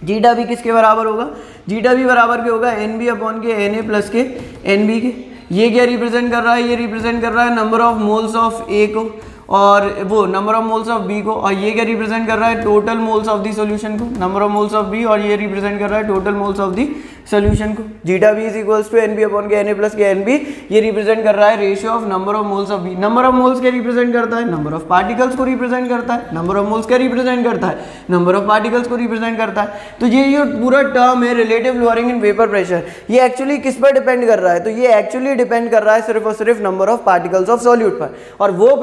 S1: जीटा बी किसके बराबर होगा? जीटा बी बराबर क्या होगा? एन बी अपॉन के एन ए प्लस के एन बी के. ये क्या रिप्रेजेंट कर रहा है? ये रिप्रेजेंट कर रहा है number of moles of A को, और वो number of moles of B को. और ये क्या रिप्रेजेंट कर रहा है? Total moles of the solution को, number of moles of B. और ये रिप्रेजेंट कर रहा है total moles of the solution को. Zeta B is equals to N B upon के एन ए प्लस के एन बी. ये रिप्रेजेंट कर रहा है ratio of number of moles of B. Number of moles क्या रिप्रेजेंट करता है? नंबर ऑफ पार्टिकल्स को रिप्रेजेंट करता है. नंबर ऑफ मोल्स क्या रिप्रेजेंट करता है? नंबर ऑफ पार्टिकल्स को रिप्रेजेंट करता है. तो ये पूरा टर्म है relative lowering in vapour pressure, ये एक्चुअली किस पर डिपेंड कर रहा है? तो ये एक्चुअली डिपेंड कर रहा है सिर्फ और सिर्फ number of particles of solute पर. और वो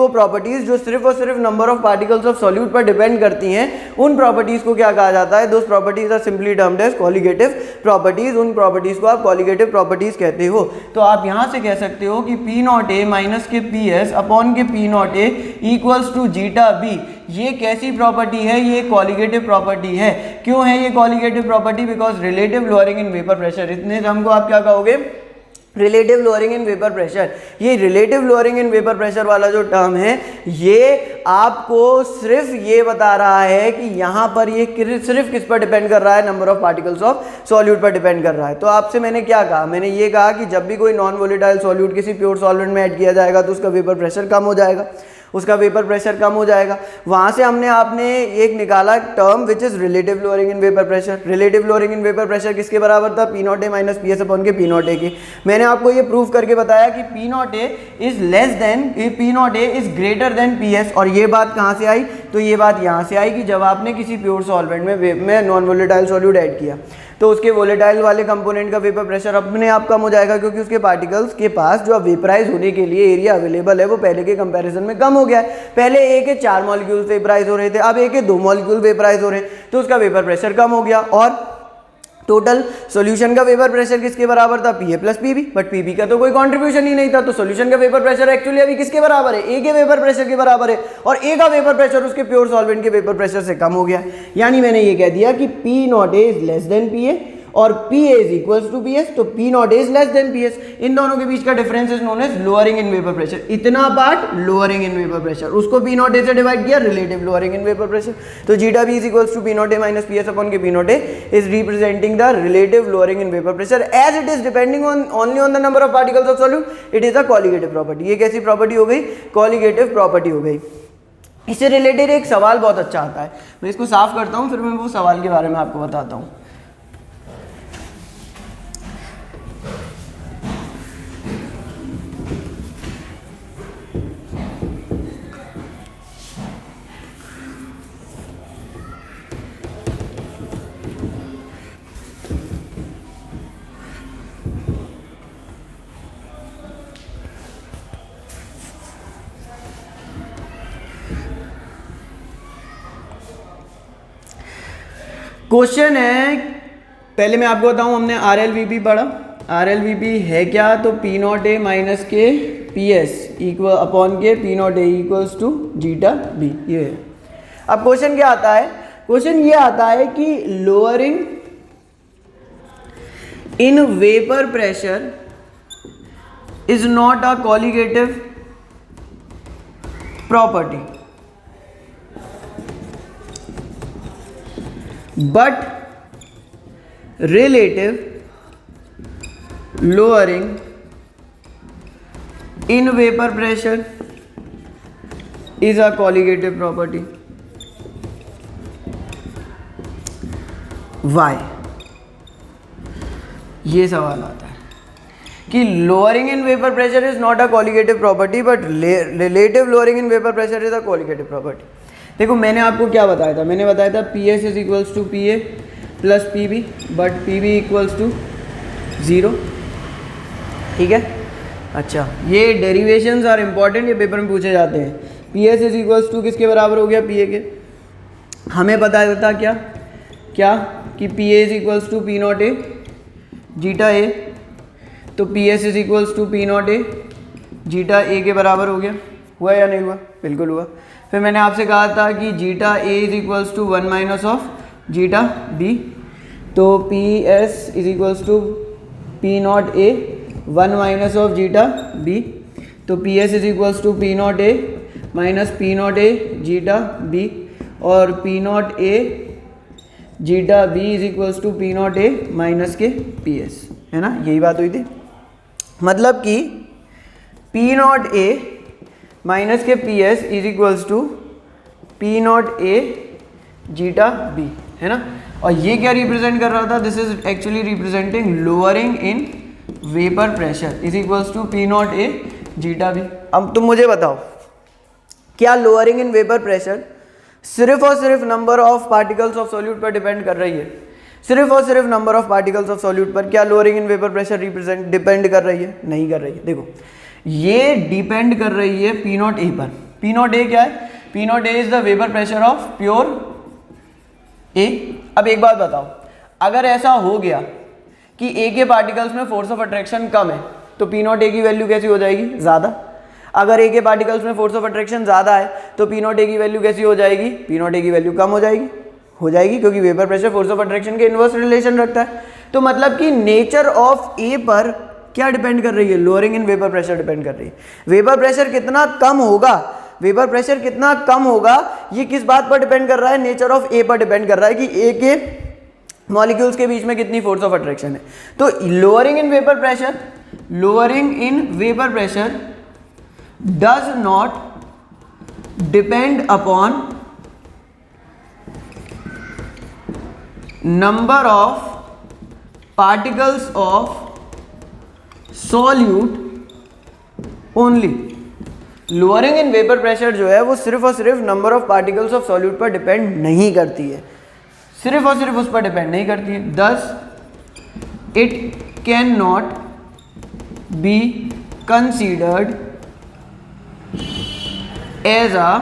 S1: प्रॉपर्टीज जो सिर्फ और सिर्फ number of particles of solute पर डिपेंड करती हैं, उन प्रॉपर्टीज को क्या कहा जाता है? Those properties are simply termed as colligative properties. उन प्रॉपर्टीज को आप कॉलिगेटिव प्रॉपर्टीज कहते हो. तो आप यहां से कह सकते हो कि पी नॉट ए माइनस के पी एस अपॉन के P not A equals to zeta B. ये कैसी प्रॉपर्टी है? ये कॉलिगेटिव प्रॉपर्टी है. क्यों है ये colligative property? Because relative lowering in vapour pressure. इतने टर्म को आप क्या कहोगे? Relative lowering in vapour pressure. ये relative lowering in vapour pressure वाला जो टर्म है, ये आपको सिर्फ ये बता रहा है कि यहाँ पर ये सिर्फ किस पर डिपेंड कर रहा है? Number of particles of solute पर डिपेंड कर रहा है. तो आपसे मैंने क्या कहा? मैंने ये कहा कि जब भी कोई नॉन वोलेटाइल सॉल्यूट किसी प्योर सॉल्वेंट में ऐड किया जाएगा तो उसका वेपर प्रेशर कम हो जाएगा, उसका वेपर प्रेशर कम हो जाएगा. वहां से आपने एक निकाला term which is relative lowering in vapour pressure. Relative lowering in vapour pressure किसके बराबर था? P not A minus P S upon के पी नॉट ए की. मैंने आपको ये प्रूव करके बताया कि P not A is less than, P not A is greater than P S. और ये बात कहाँ से आई? तो ये बात यहाँ से आई कि जब आपने किसी प्योर सॉल्वेंट में नॉन वोलेटाइल सॉल्यूट ऐड किया तो उसके वोलेटाइल वाले कंपोनेंट का वेपर प्रेशर अपने आप कम हो जाएगा, क्योंकि उसके पार्टिकल्स के पास जो वेपराइज होने के लिए एरिया अवेलेबल है वो पहले के कंपैरिजन में कम हो गया है. पहले ए के 4 मॉलिक्यूल्स वेपराइज हो रहे थे, अब ए के 2 मॉलिक्यूल वेपराइज हो रहे हैं, तो उसका वेपर प्रेशर कम हो गया. और टोटल सॉल्यूशन का वेपर प्रेशर किसके बराबर था? P A plus P B. But P B का तो कोई कंट्रीब्यूशन ही नहीं था, तो सॉल्यूशन का वेपर प्रेशर एक्चुअली अभी किसके बराबर है? ए के वेपर प्रेशर के बराबर है. और ए का वेपर प्रेशर उसके प्योर सॉल्वेंट के वेपर प्रेशर से कम हो गया. यानी मैंने ये कह दिया कि P not A is less than P A और P A is equals to P S. तो P not A is less than P S. इन दोनों के बीच का difference is known as lowering in vapour pressure. इतना part lowering in vapour pressure, उसको P not A से divide किया, relative lowering in vapour pressure. तो zeta B is equals to P not A minus P S upon के P not A is representing the relative lowering in vapour pressure as it is depending on only on the number of particles of solute. It is a colligative property. ये कैसी property हो गई? Colligative property हो गई. इससे related एक सवाल बहुत अच्छा आता है, मैं इसको साफ करता हूँ, फिर मैं वो सवाल के बारे में आपको बताता हूँ. क्वेश्चन है, पहले मैं आपको बताऊं, हमने आर एल वी पी पढ़ा. आर एल वी पी है क्या? तो पी नॉट ए माइनस के पी एस इक्वल अपॉन के P not A equals to zeta B. ये है. अब क्वेश्चन क्या आता है? क्वेश्चन ये आता है कि lowering in vapour pressure is not a colligative property but relative lowering in vapor pressure is a colligative property. Why? ये सवाल आता है कि lowering in vapour pressure is not a colligative property but relative lowering in vapour pressure is a colligative property. देखो मैंने आपको क्या बताया था, मैंने बताया था P S is equals to P A plus P B, but P B equals to 0, ठीक है। अच्छा, ये डेरिवेशंस आर इम्पॉर्टेंट, ये पेपर में पूछे जाते हैं। P S is equals to किसके बराबर हो गया, पी ए के। हमें पता था क्या कि P A is equals to P not A zeta A, तो P S is equals to P not A zeta A के बराबर हो गया। हुआ या नहीं हुआ, बिल्कुल हुआ। फिर मैंने आपसे कहा था कि zeta A is equals to 1 minus of zeta B, तो P S is equals to P not A 1 minus of zeta B, तो P S is equals to P not A minus P not A zeta B, और P not A zeta B is equals to P not A minus के P S, है ना, यही बात हुई थी। मतलब कि पी नॉट ए माइनस के P S is equals to P not A zeta B, है ना। और ये क्या रिप्रेजेंट कर रहा था, this is actually representing lowering in vapour pressure is equals to P not A zeta B. अब तुम मुझे बताओ, क्या लोअरिंग इन वेपर प्रेशर सिर्फ और सिर्फ number of particles of solute पर डिपेंड कर रही है? सिर्फ और सिर्फ number of particles of solute पर क्या lowering in vapour pressure depend कर रही है? नहीं कर रही है। देखो ये डिपेंड कर रही है पी नॉट ए पर। पी नॉट ए क्या है? P not A is the vapour pressure of pure A. अब एक बात बताओ, अगर ऐसा हो गया कि ए के पार्टिकल्स में फोर्स ऑफ अट्रैक्शन कम है, तो पी नॉट ए की वैल्यू कैसी हो जाएगी? ज़्यादा। अगर ए के पार्टिकल्स में फोर्स ऑफ अट्रैक्शन ज़्यादा है, तो पी नॉट ए की वैल्यू कैसी हो जाएगी? पी नॉट ए की वैल्यू कम हो जाएगी, क्योंकि vapour pressure force of attraction के इनवर्स रिलेशन रखता है। तो मतलब कि नेचर ऑफ ए पर क्या डिपेंड कर रही है? Lowering in vapour pressure depend कर रही है। वेपर प्रेशर कितना कम होगा, ये किस बात पर डिपेंड कर रहा है? नेचर ऑफ ए पर डिपेंड कर रहा है कि ए के मॉलिक्यूल्स के बीच में कितनी फोर्स ऑफ अट्रैक्शन है। तो lowering in vapour pressure does not depend upon number of particles of solute only. Lowering in vapour pressure जो है वो सिर्फ और सिर्फ number of particles of solute पर डिपेंड नहीं करती है, सिर्फ और सिर्फ उस पर डिपेंड नहीं करती है। This it can not be considered as a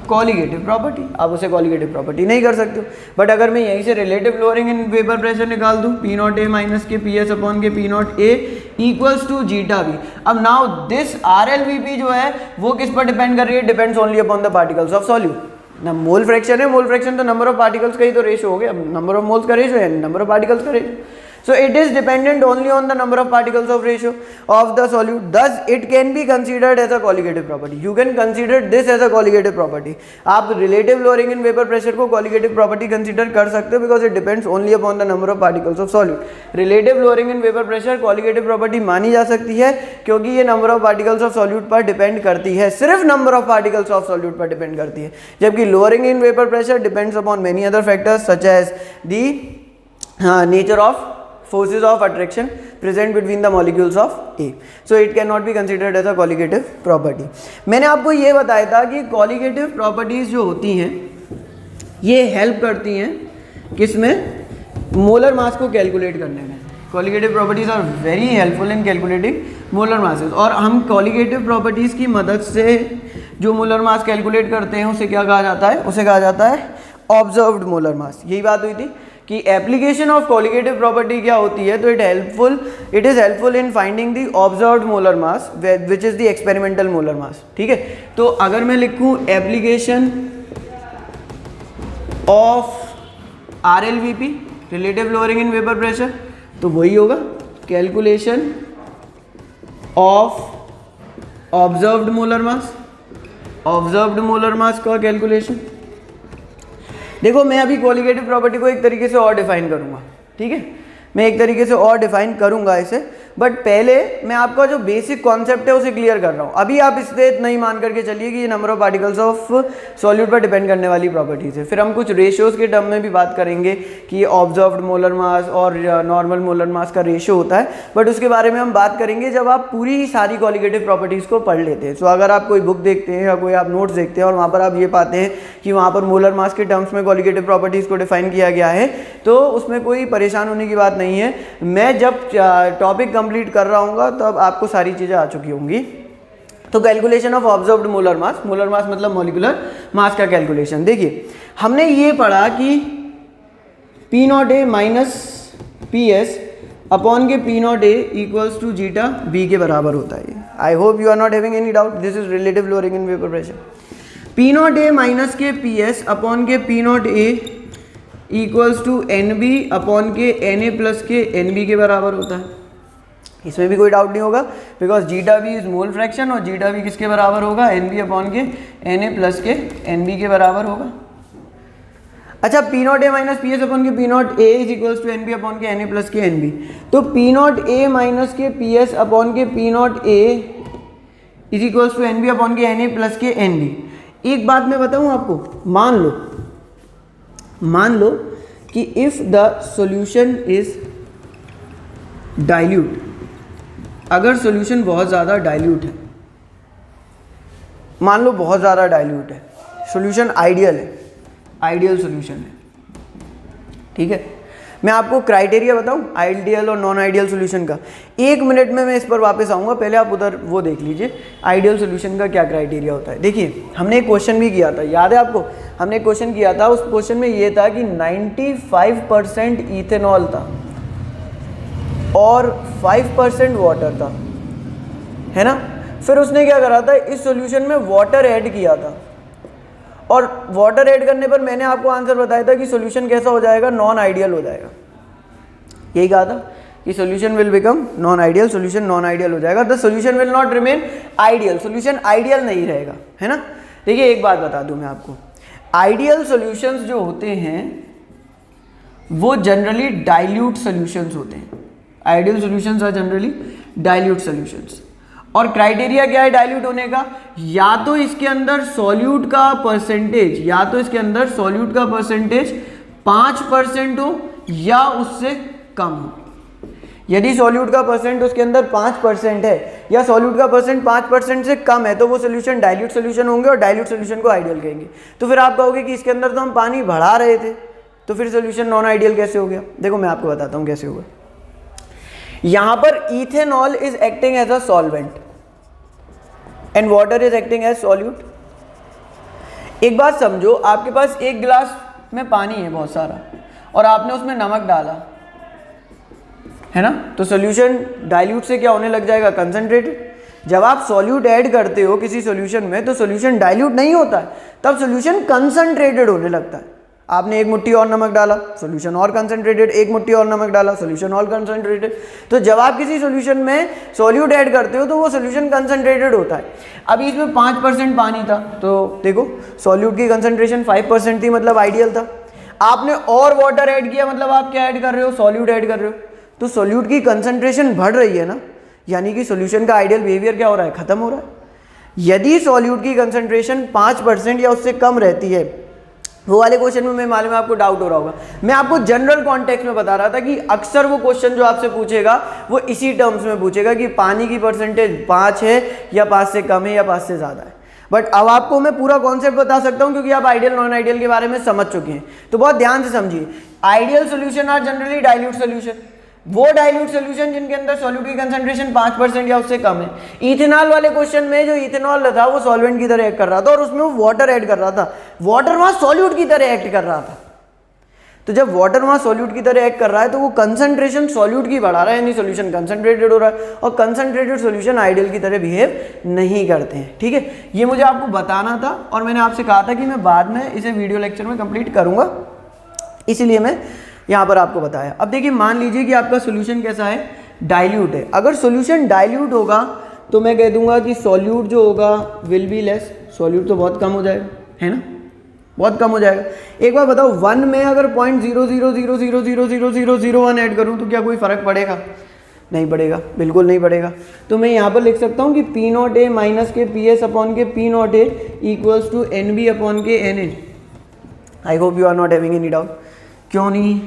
S1: colligative property. आप उसे कॉलिगेटिव प्रॉपर्टी नहीं कर सकते हो। बट अगर मैं यहीं से relative lowering in vapour pressure निकाल दूं, पी नॉट ए माइनस के पी एस अपॉन के P not A equals to zeta B. अब now this R L V P जो है वो किस पर डिपेंड कर रही है? Depends only upon the particles of solute. ना मोल फ्रैक्शन है, मोल फ्रैक्शन तो नंबर ऑफ पार्टिकल्स का ही तो रेशो हो गया। नंबर ऑफ मोल्स का रेशो है, नंबर ऑफ पार्टिकल्स का ratio. So it is dependent only on the number of particles of ratio of the solute. Thus it can be considered as a colligative property. You can consider this as a colligative property. आप relative lowering in vapor pressure को colligative property consider कर सकते हो because it depends only upon the number of particles of solute. Relative lowering in vapor pressure colligative property मानी जा सकती है क्योंकि ये number of particles of solute पर depend करती है, सिर्फ number of particles of solute पर depend करती है। जबकि lowering in vapor pressure depends upon many other factors such as the nature of forces of attraction present between the molecules of A. So it cannot be considered as a colligative property. मैंने आपको ये बताया था कि colligative properties जो होती हैं ये हेल्प करती हैं किसमें? मोलर मास को कैलकुलेट करने में। colligative properties are very helpful in calculating molar masses। और हम colligative properties की मदद से जो मोलर मास कैलकुलेट करते हैं उसे क्या कहा जाता है? उसे कहा जाता है ऑब्जर्व्ड मोलर मास। यही बात हुई थी कि एप्लीकेशन ऑफ कॉलिगेटिव प्रॉपर्टी क्या होती है? तो it is helpful in finding the observed molar mass which is the experimental molar mass. ठीक है, तो अगर मैं लिखूं application of RLVP relative lowering in vapour pressure, तो वही होगा कैलकुलेशन ऑफ ऑब्जर्व्ड मोलर मास का कैलकुलेशन। देखो मैं अभी कॉलिगेटिव प्रॉपर्टी को एक तरीके से और डिफाइन करूंगा। ठीक है, मैं एक तरीके से और डिफाइन करूंगा इसे, बट पहले मैं आपका जो बेसिक कॉन्सेप्ट है उसे क्लियर कर रहा हूँ। अभी आप इससे नहीं मान करके चलिए कि ये number of particles of solute पर डिपेंड करने वाली प्रॉपर्टीज है। फिर हम कुछ रेशियोज के टर्म में भी बात करेंगे कि ऑब्जर्व्ड मोलर मास और नॉर्मल मोलर मास का रेशियो होता है, बट उसके बारे में हम बात करेंगे जब आप पूरी सारी कॉलिगेटिव प्रॉपर्टीज को पढ़ लेते हैं। सो अगर आप कोई बुक देखते हैं या कोई आप नोट्स देखते हैं और वहाँ पर आप ये पाते हैं कि वहाँ पर मोलर मास के टर्म्स में कॉलिगेटिव प्रॉपर्टीज को डिफाइन किया गया है, तो उसमें कोई परेशान होने की बात नहीं है। मैं जब टॉपिक कंप्लीट कर रहा हूँ तब आपको सारी चीज़ें आ चुकी होंगी। तो कैलकुलेशन ऑफ ऑब्जर्व्ड मोलर मास मतलब मॉलिक्यूलर मास का कैलकुलेशन। देखिए हमने ये पढ़ा कि P0A माइनस PS अपॉन के P0A equals to zeta B के बराबर होता है। I hope you are not having any doubt, this is relative lowering in vapour pressure. P0A minus के PS अपॉन के P0A equals to NB upon के NA plus के NB के बराबर होता है। इसमें भी कोई डाउट नहीं होगा, because zeta B is mole fraction और जीटा बी किसके बराबर होगा, NB अपॉन के NA प्लस के NB के बराबर होगा। अच्छा, P0A माइनस PS अपॉन के P0A is equals to NB upon के NA प्लस के NB। तो P0A माइनस के PS अपॉन के P0A is equals to NB upon के NA प्लस के NB। एक बात मैं बताऊं आपको, मान लो कि if the solution is dilute, अगर सॉल्यूशन बहुत ज़्यादा डाइल्यूट है, मान लो बहुत ज़्यादा डाइल्यूट है, सॉल्यूशन आइडियल है, आइडियल सॉल्यूशन है, ठीक है। मैं आपको क्राइटेरिया बताऊं आइडियल और नॉन आइडियल सॉल्यूशन का, 1 मिनट में मैं इस पर वापस आऊँगा, पहले आप उधर वो देख लीजिए आइडियल सॉल्यूशन का क्या क्राइटेरिया होता है। देखिए हमने एक क्वेश्चन भी किया था, याद है आपको, हमने एक क्वेश्चन किया था, उस क्वेश्चन में ये था कि 95% इथेनॉल था और 5% वाटर था, है ना। फिर उसने क्या करा था, इस सॉल्यूशन में वाटर ऐड किया था, और वाटर ऐड करने पर मैंने आपको आंसर बताया था कि सॉल्यूशन कैसा हो जाएगा, नॉन आइडियल हो जाएगा। यही कहा था कि solution will become non ideal, solution non ideal हो जाएगा, the solution will not remain ideal, solution ideal नहीं रहेगा, है ना। देखिए एक बात बता दूं मैं आपको, आइडियल सॉल्यूशंस जो होते हैं वो जनरली डाइल्यूट सॉल्यूशंस होते हैं। Ideal solutions are generally dilute solutions. और क्राइटेरिया क्या है डाइल्यूट होने का, या तो इसके अंदर सॉल्यूट का परसेंटेज, या तो इसके अंदर सॉल्यूट का परसेंटेज 5% हो या उससे कम हो। यदि सॉल्यूट का परसेंट उसके अंदर 5% है या सॉल्यूट का परसेंट 5% से कम है तो वो सोल्यूशन डाइल्यूट सोल्यूशन होंगे और डाइल्यूट सोल्यूशन को आइडियल कहेंगे। तो फिर आप कहोगे कि इसके अंदर तो हम पानी बढ़ा रहे थे, तो फिर सोल्यूशन नॉन आइडियल कैसे हो गया। देखो मैं आपको बताता हूँ कैसे होगा। यहां पर ethanol is acting as a solvent and water is acting as solute. एक बात समझो, आपके पास एक गिलास में पानी है बहुत सारा और आपने उसमें नमक डाला, है ना, तो सोल्यूशन डाइल्यूट से क्या होने लग जाएगा, कंसंट्रेटेड। जब आप सॉल्यूट ऐड करते हो किसी सॉल्यूशन में तो सॉल्यूशन डाइल्यूट नहीं होता है, तब सॉल्यूशन कंसंट्रेटेड होने लगता है। आपने एक मुट्ठी और नमक डाला, सॉल्यूशन और कंसंट्रेटेड, एक मुट्ठी और नमक डाला, सॉल्यूशन और कंसंट्रेटेड। तो जब आप किसी सॉल्यूशन में सॉल्यूट ऐड करते हो तो वो सॉल्यूशन कंसंट्रेटेड होता है। अभी इसमें 5% पानी था, तो देखो सॉल्यूट की कंसंट्रेशन 5% थी, मतलब आइडियल था। आपने और वाटर ऐड किया, मतलब आप क्या ऐड कर रहे हो, सॉल्यूट ऐड कर रहे हो, तो सॉल्यूट की कंसंट्रेशन बढ़ रही है ना, यानी कि सॉल्यूशन का आइडियल बिहेवियर क्या हो रहा है, खत्म हो रहा है। यदि सॉल्यूट की कंसंट्रेशन 5% या उससे कम रहती है, वो वाले क्वेश्चन में मैं मालूम है आपको डाउट हो रहा होगा, मैं आपको जनरल कॉन्टेक्स्ट में बता रहा था कि अक्सर वो क्वेश्चन जो आपसे पूछेगा वो इसी टर्म्स में पूछेगा कि पानी की परसेंटेज 5 है या 5 से कम है या 5 से ज़्यादा है। बट अब आपको मैं पूरा कॉन्सेप्ट बता सकता हूँ क्योंकि आप आइडियल नॉन आइडियल के बारे में समझ चुके हैं। तो बहुत ध्यान से समझिए, ideal solution are generally dilute solution, वो डाइल्यूट सोल्यूशन जिनके अंदर सॉल्यूट की कंसंट्रेशन 5% या उससे कम है। इथेनॉल वाले क्वेश्चन में जो इथेनॉल था वो सॉल्वेंट की तरह एक्ट कर रहा था और उसमें वो वाटर ऐड कर रहा था, वाटर वहां सॉल्यूट की तरह एक्ट कर रहा था। तो जब वाटर वहां सॉल्यूट की तरह एक्ट कर रहा है तो वो कंसंट्रेशन सॉल्यूट की बढ़ा रहा है, यानी सॉल्यूशन कंसंट्रेटेड हो रहा है, और कंसंट्रेटेड सॉल्यूशन आइडियल की तरह बिहेव नहीं करते हैं। ठीक है, ये मुझे आपको बताना था और मैंने आपसे कहा था कि मैं बाद में इसे वीडियो लेक्चर में कंप्लीट करूंगा, इसीलिए मैं यहाँ पर आपको बताया। अब देखिए, मान लीजिए कि आपका सोल्यूशन कैसा है, डाइल्यूट है। अगर सोल्यूशन डाइल्यूट होगा तो मैं कह दूंगा कि सॉल्यूट जो होगा विल बी लेस, सॉल्यूट तो बहुत कम हो जाएगा, है ना, बहुत कम हो जाएगा। एक बार बताओ, 1 में अगर 0.00000001 ऐड करूँ तो क्या कोई फर्क पड़ेगा? नहीं बढ़ेगा, बिल्कुल नहीं बढ़ेगा। तो मैं यहाँ पर लिख सकता हूँ कि पी नॉट ए माइनस के पी एस अपॉन के P not A equals to N B upon के N A. I hope you are not having any doubt. क्यों नहीं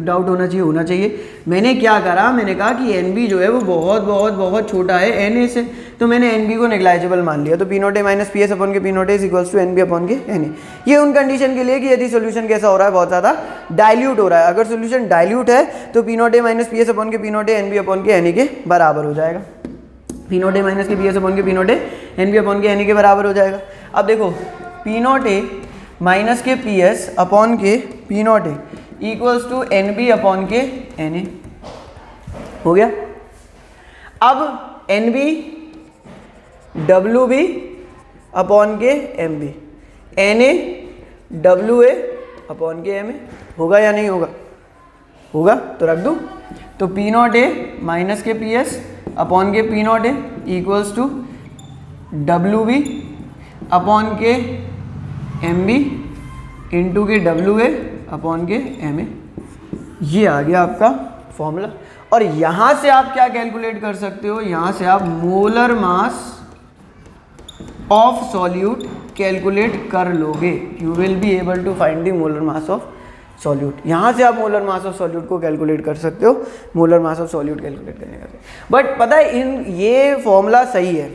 S1: डाउट होना चाहिए। मैंने क्या करा, मैंने कहा कि एन बी जो है वो बहुत बहुत बहुत छोटा है एन ए से, तो मैंने एन बी को नेग्लाइजेबल मान लिया। तो P not A minus P S upon के P not A equals to N B upon के एन ए। ये उन कंडीशन के लिए कि यदि सोल्यूशन कैसा हो रहा है, बहुत ज़्यादा डाइल्यूट हो रहा है। अगर सोल्यूशन डाइल्यूट है तो P not A minus P S upon के P not A N B upon के एन ए के बराबर हो जाएगा। पी नॉट ए माइनस के पी एस अपॉन के P not A N B upon के एन ए के बराबर हो जाएगा। अब देखो पी नॉट ए माइनस के पी एस अपॉन के P not A equals to N B upon के एन ए हो गया। अब N B W B upon के M B, N A W A upon के एम ए होगा या नहीं होगा? होगा, तो रख दूँ। तो पी नॉट ए माइनस के पी एस अपॉन के P not A equals to W B upon के एम बी इंटू के डब्ल्यू ए अपॉन के एम ए। ये आ गया आपका फॉर्मूला। और यहाँ से आप क्या कैलकुलेट कर सकते हो, यहाँ से आप molar mass of solute calculate कर लोगे। You will be able to find the molar mass of solute. यहाँ से आप मोलर मास ऑफ सॉल्यूट को कैलकुलेट कर सकते हो, molar mass of solute calculate करने का। बट पता है ये फॉर्मूला सही है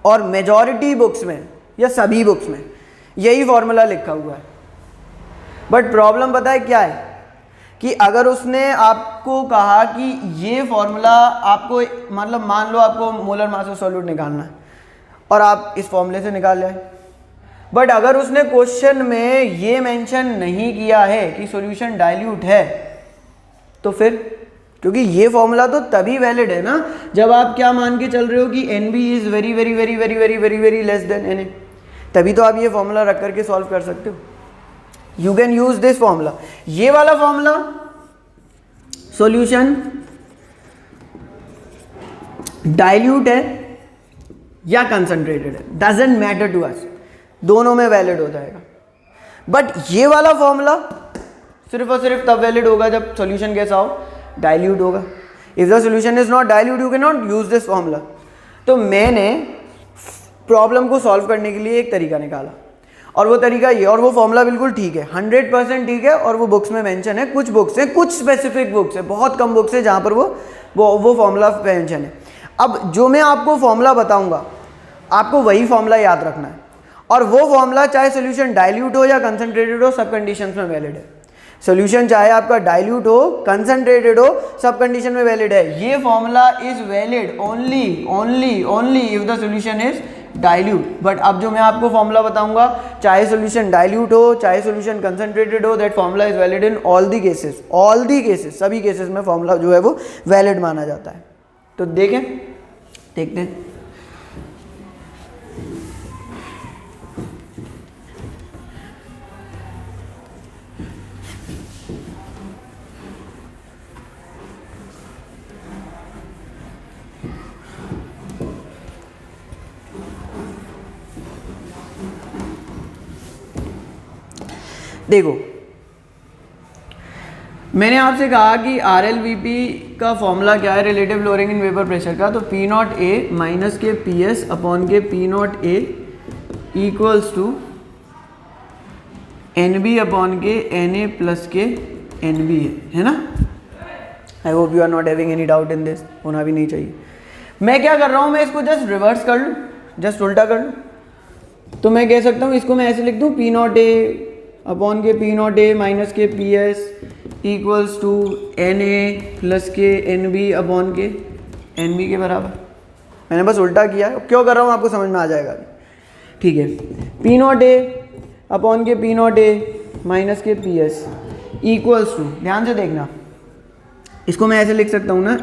S1: और मेजॉरिटी बुक्स में या सभी बुक्स में यही फॉर्मूला लिखा हुआ है। बट प्रॉब्लम पता है क्या है कि अगर उसने आपको कहा कि ये फॉर्मूला आपको, मतलब मान लो आपको मोलर मास ऑफ सॉल्यूट निकालना है और आप इस फॉर्मूले से निकाल लें, बट अगर उसने क्वेश्चन में ये मेंशन नहीं किया है कि सॉल्यूशन डाइल्यूट है, तो फिर, क्योंकि ये फॉर्मूला तो तभी वैलिड है ना जब आप क्या मान के चल रहे हो कि N B is very very very very very very very less than N A, तभी तो आप ये फॉर्मूला रख करके सॉल्व कर सकते हो। You can use this formula. ये वाला फॉर्मूला सॉल्यूशन डाइल्यूट है या कंसंट्रेटेड है, डजंट मैटर टू अस, दोनों में वैलिड हो जाएगा। बट ये वाला फॉर्मूला सिर्फ और सिर्फ तब वैलिड होगा जब सॉल्यूशन कैसा हो, डाइल्यूट होगा। If the solution is not dilute you can not use this formula. तो मैंने प्रॉब्लम को सॉल्व करने के लिए एक तरीका निकाला और वो तरीका ये, और वो फॉर्मूला बिल्कुल ठीक है, 100% ठीक है, और वो बुक्स में मेंशन है। कुछ बुक्स है, कुछ स्पेसिफिक बुक्स है, बहुत कम बुक्स है जहाँ पर वो फॉर्मूला मेंशन है। अब जो मैं आपको फॉर्मूला बताऊंगा आपको वही फॉर्मूला याद रखना है, और वो फॉर्मूला चाहे सोल्यूशन डाइल्यूट हो या कंसंट्रेटेड हो, सब कंडीशंस में वैलिड है। सोल्यूशन चाहे आपका डाइल्यूट हो, कंसंट्रेटेड हो, सब कंडीशन में वैलिड है। ये formula is valid only only only if the solution is dilute. But अब जो मैं आपको फॉर्मूला बताऊंगा, चाहे सोल्यूशन डाइल्यूट हो चाहे सोल्यूशन कंसंट्रेटेड हो, that formula is valid in all the cases. All the cases, सभी केसेस में फॉर्मूला जो है वो वैलिड माना जाता है। तो देखते हैं। देखो, मैंने आपसे कहा कि RLVP का फॉर्मूला क्या है, relative lowering in vapour pressure का। तो पी नॉट ए माइनस के पी एस अपॉन के P not A equals to N B upon के एन ए प्लस के एन बी है ना। I hope you are not having any doubt in this, होना भी नहीं चाहिए। मैं क्या कर रहा हूँ, मैं इसको जस्ट रिवर्स कर लूँ, जस्ट उल्टा कर लूँ। तो मैं कह सकता हूँ, इसको मैं ऐसे लिख दूँ, पी नॉट ए अपॉन के पी नॉट ए माइनस के P S equals to N A plus के एन बी अपॉन के एन बी के बराबर। मैंने बस उल्टा किया है, क्यों कर रहा हूँ आपको समझ में आ जाएगा अभी, ठीक है। पी नॉट ए अपॉन के पी नॉट ए माइनस के पी एस इक्वल्स टू, ध्यान से देखना, इसको मैं ऐसे लिख सकता हूँ ना,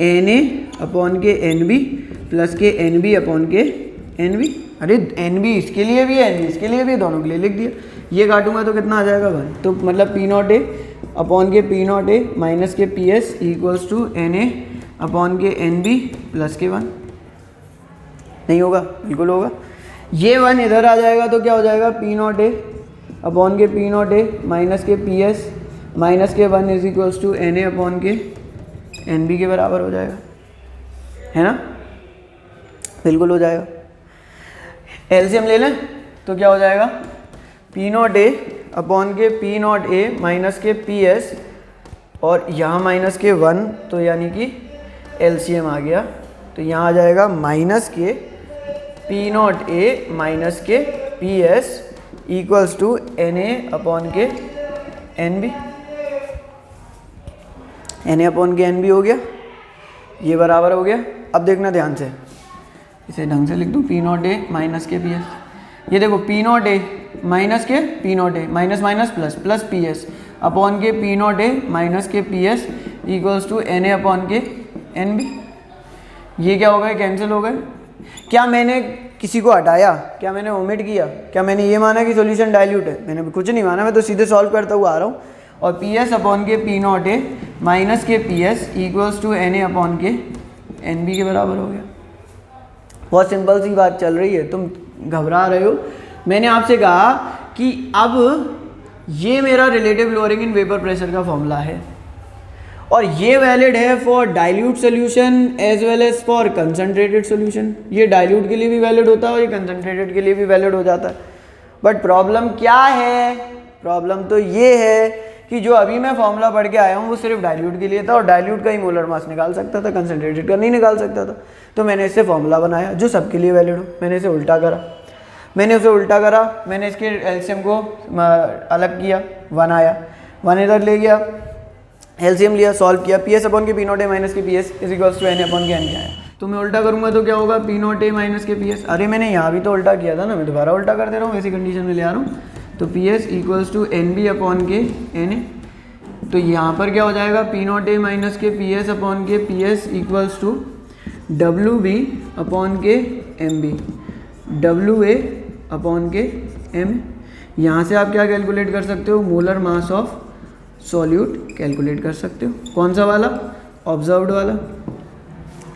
S1: एन ए अपॉन के एन बी प्लस के एन बी अपॉन के एन बी। अरे एन बी इसके लिए भी है, एन बी इसके लिए भी है, दोनों के लिए लिख दिया। ये काटूंगा तो कितना आ जाएगा 1, तो मतलब पी नॉट ए अपॉन के पी नॉट ए माइनस के P S equals to N A upon के एन बी प्लस के 1। नहीं होगा? बिल्कुल होगा। ये 1 इधर आ जाएगा तो क्या हो जाएगा, पी नॉट ए अपॉन के पी नॉट ए माइनस के पी एस माइनस के 1 is equals to N A upon के NB के बराबर हो जाएगा, है ना, बिल्कुल हो जाएगा। एलसीएम ले लें तो क्या हो जाएगा, P0A अपॉन के P0A माइनस के PS और यहाँ माइनस के 1, तो यानी कि एलसीएम आ गया, तो यहाँ आ जाएगा माइनस के P0A माइनस के PS equals to NA upon के NB। NA अपॉन के NB हो गया, ये बराबर हो गया। अब देखना ध्यान से, इसे ढंग से लिख दूँ, P0A माइनस के PS, ये देखो P0A माइनस के P0A minus minus plus plus PS upon के P0A माइनस के PS equals to NA upon के NB। ये क्या हो गए, कैंसिल हो गए। क्या मैंने किसी को हटाया, क्या मैंने ओमिट किया, क्या मैंने ये माना कि सॉल्यूशन डाइल्यूट है, मैंने कुछ नहीं माना, मैं तो सीधे सॉल्व करता हुआ आ रहा हूँ। और PS अपॉन के P0A माइनस के PS equals to NA upon के NB के बराबर हो गया। बहुत सिंपल सी बात चल रही है, तुम घबरा रहे हो। मैंने आपसे कहा कि अब ये मेरा relative lowering in vapour pressure का फॉर्मूला है और ये वैलिड है for dilute solution as well as for concentrated solution. ये डाइल्यूट के लिए भी वैलिड होता है और ये कंसनट्रेटेड के लिए भी वैलिड हो जाता है। बट प्रॉब्लम क्या है, प्रॉब्लम तो ये है कि जो अभी मैं फॉर्मूला पढ़ के आया हूँ वो सिर्फ डाइल्यूट के लिए था और डाइल्यूट का ही मोलर मास निकाल सकता था, कंसनट्रेटेड का नहीं निकाल सकता था। तो मैंने इससे फॉर्मूला बनाया जो सबके लिए वैलिड हो। मैंने इसे उल्टा करा, मैंने इसके एलसीएम को अलग किया, 1 आया, 1 इधर ले गया, एलसीएम लिया, सॉल्व किया, PS अपॉन के P0A माइनस के PS is equals to NA upon के NB आया। तो मैं उल्टा करूँगा तो क्या होगा, P0A माइनस के PS, अरे मैंने यहाँ भी तो उल्टा किया था ना, मैं दोबारा उल्टा कर दे रहा हूँ, ऐसी कंडीशन में ले आ रहा हूँ। तो PS equals to NB upon के NA। तो यहाँ पर क्या हो जाएगा, P0A माइनस के PS अपॉन के PS equals to WB upon के MB, WA अपॉन के M। यहाँ से आप क्या कैलकुलेट कर सकते हो, molar mass of solute calculate कर सकते हो। कौन सा वाला, ऑब्जर्व्ड वाला,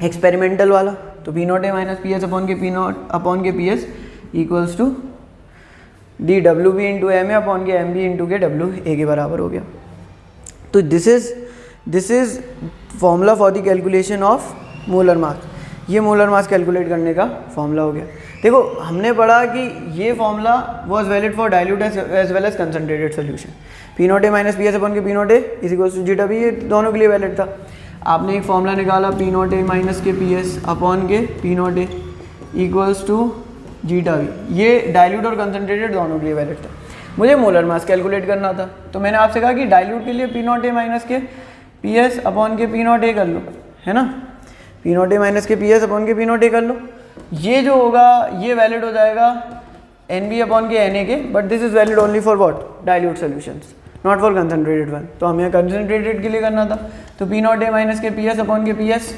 S1: एक्सपेरिमेंटल वाला। तो P0A माइनस PS अपॉन के P0 अपॉन के PS equals to DWB into MA upon के MB इंटू के WA के बराबर हो गया। तो this is formula for the calculation of molar mass. ये मोलर मास कैलकुलेट करने का फॉर्मूला हो गया। देखो हमने पढ़ा कि ये formula was valid for dilute as well as concentrated solution. P0A minus PS upon के P0A is equals to GW, ये दोनों के लिए वैलिड था। आपने एक फॉर्मूला निकाला P0A माइनस के PS अपॉन के P0A इक्वल्स टू GW, ये डाइल्यूट और कंसनट्रेटेड दोनों के लिए वैलिड था। मुझे मोलर मास कैलकुलेट करना था, तो मैंने आपसे कहा कि डाइल्यूट के लिए P0A माइनस के PS अपॉन के P0A कर लो, है ना, P0A माइनस के PS अपॉन के P0A कर लो। ये जो होगा ये वैलिड हो जाएगा NB अपॉन के NA के, but this is valid only for what, dilute solutions, not for concentrated one. तो हमें कंसनट्रेटेड के लिए करना था, तो P0A माइनस के PS अपॉन के PS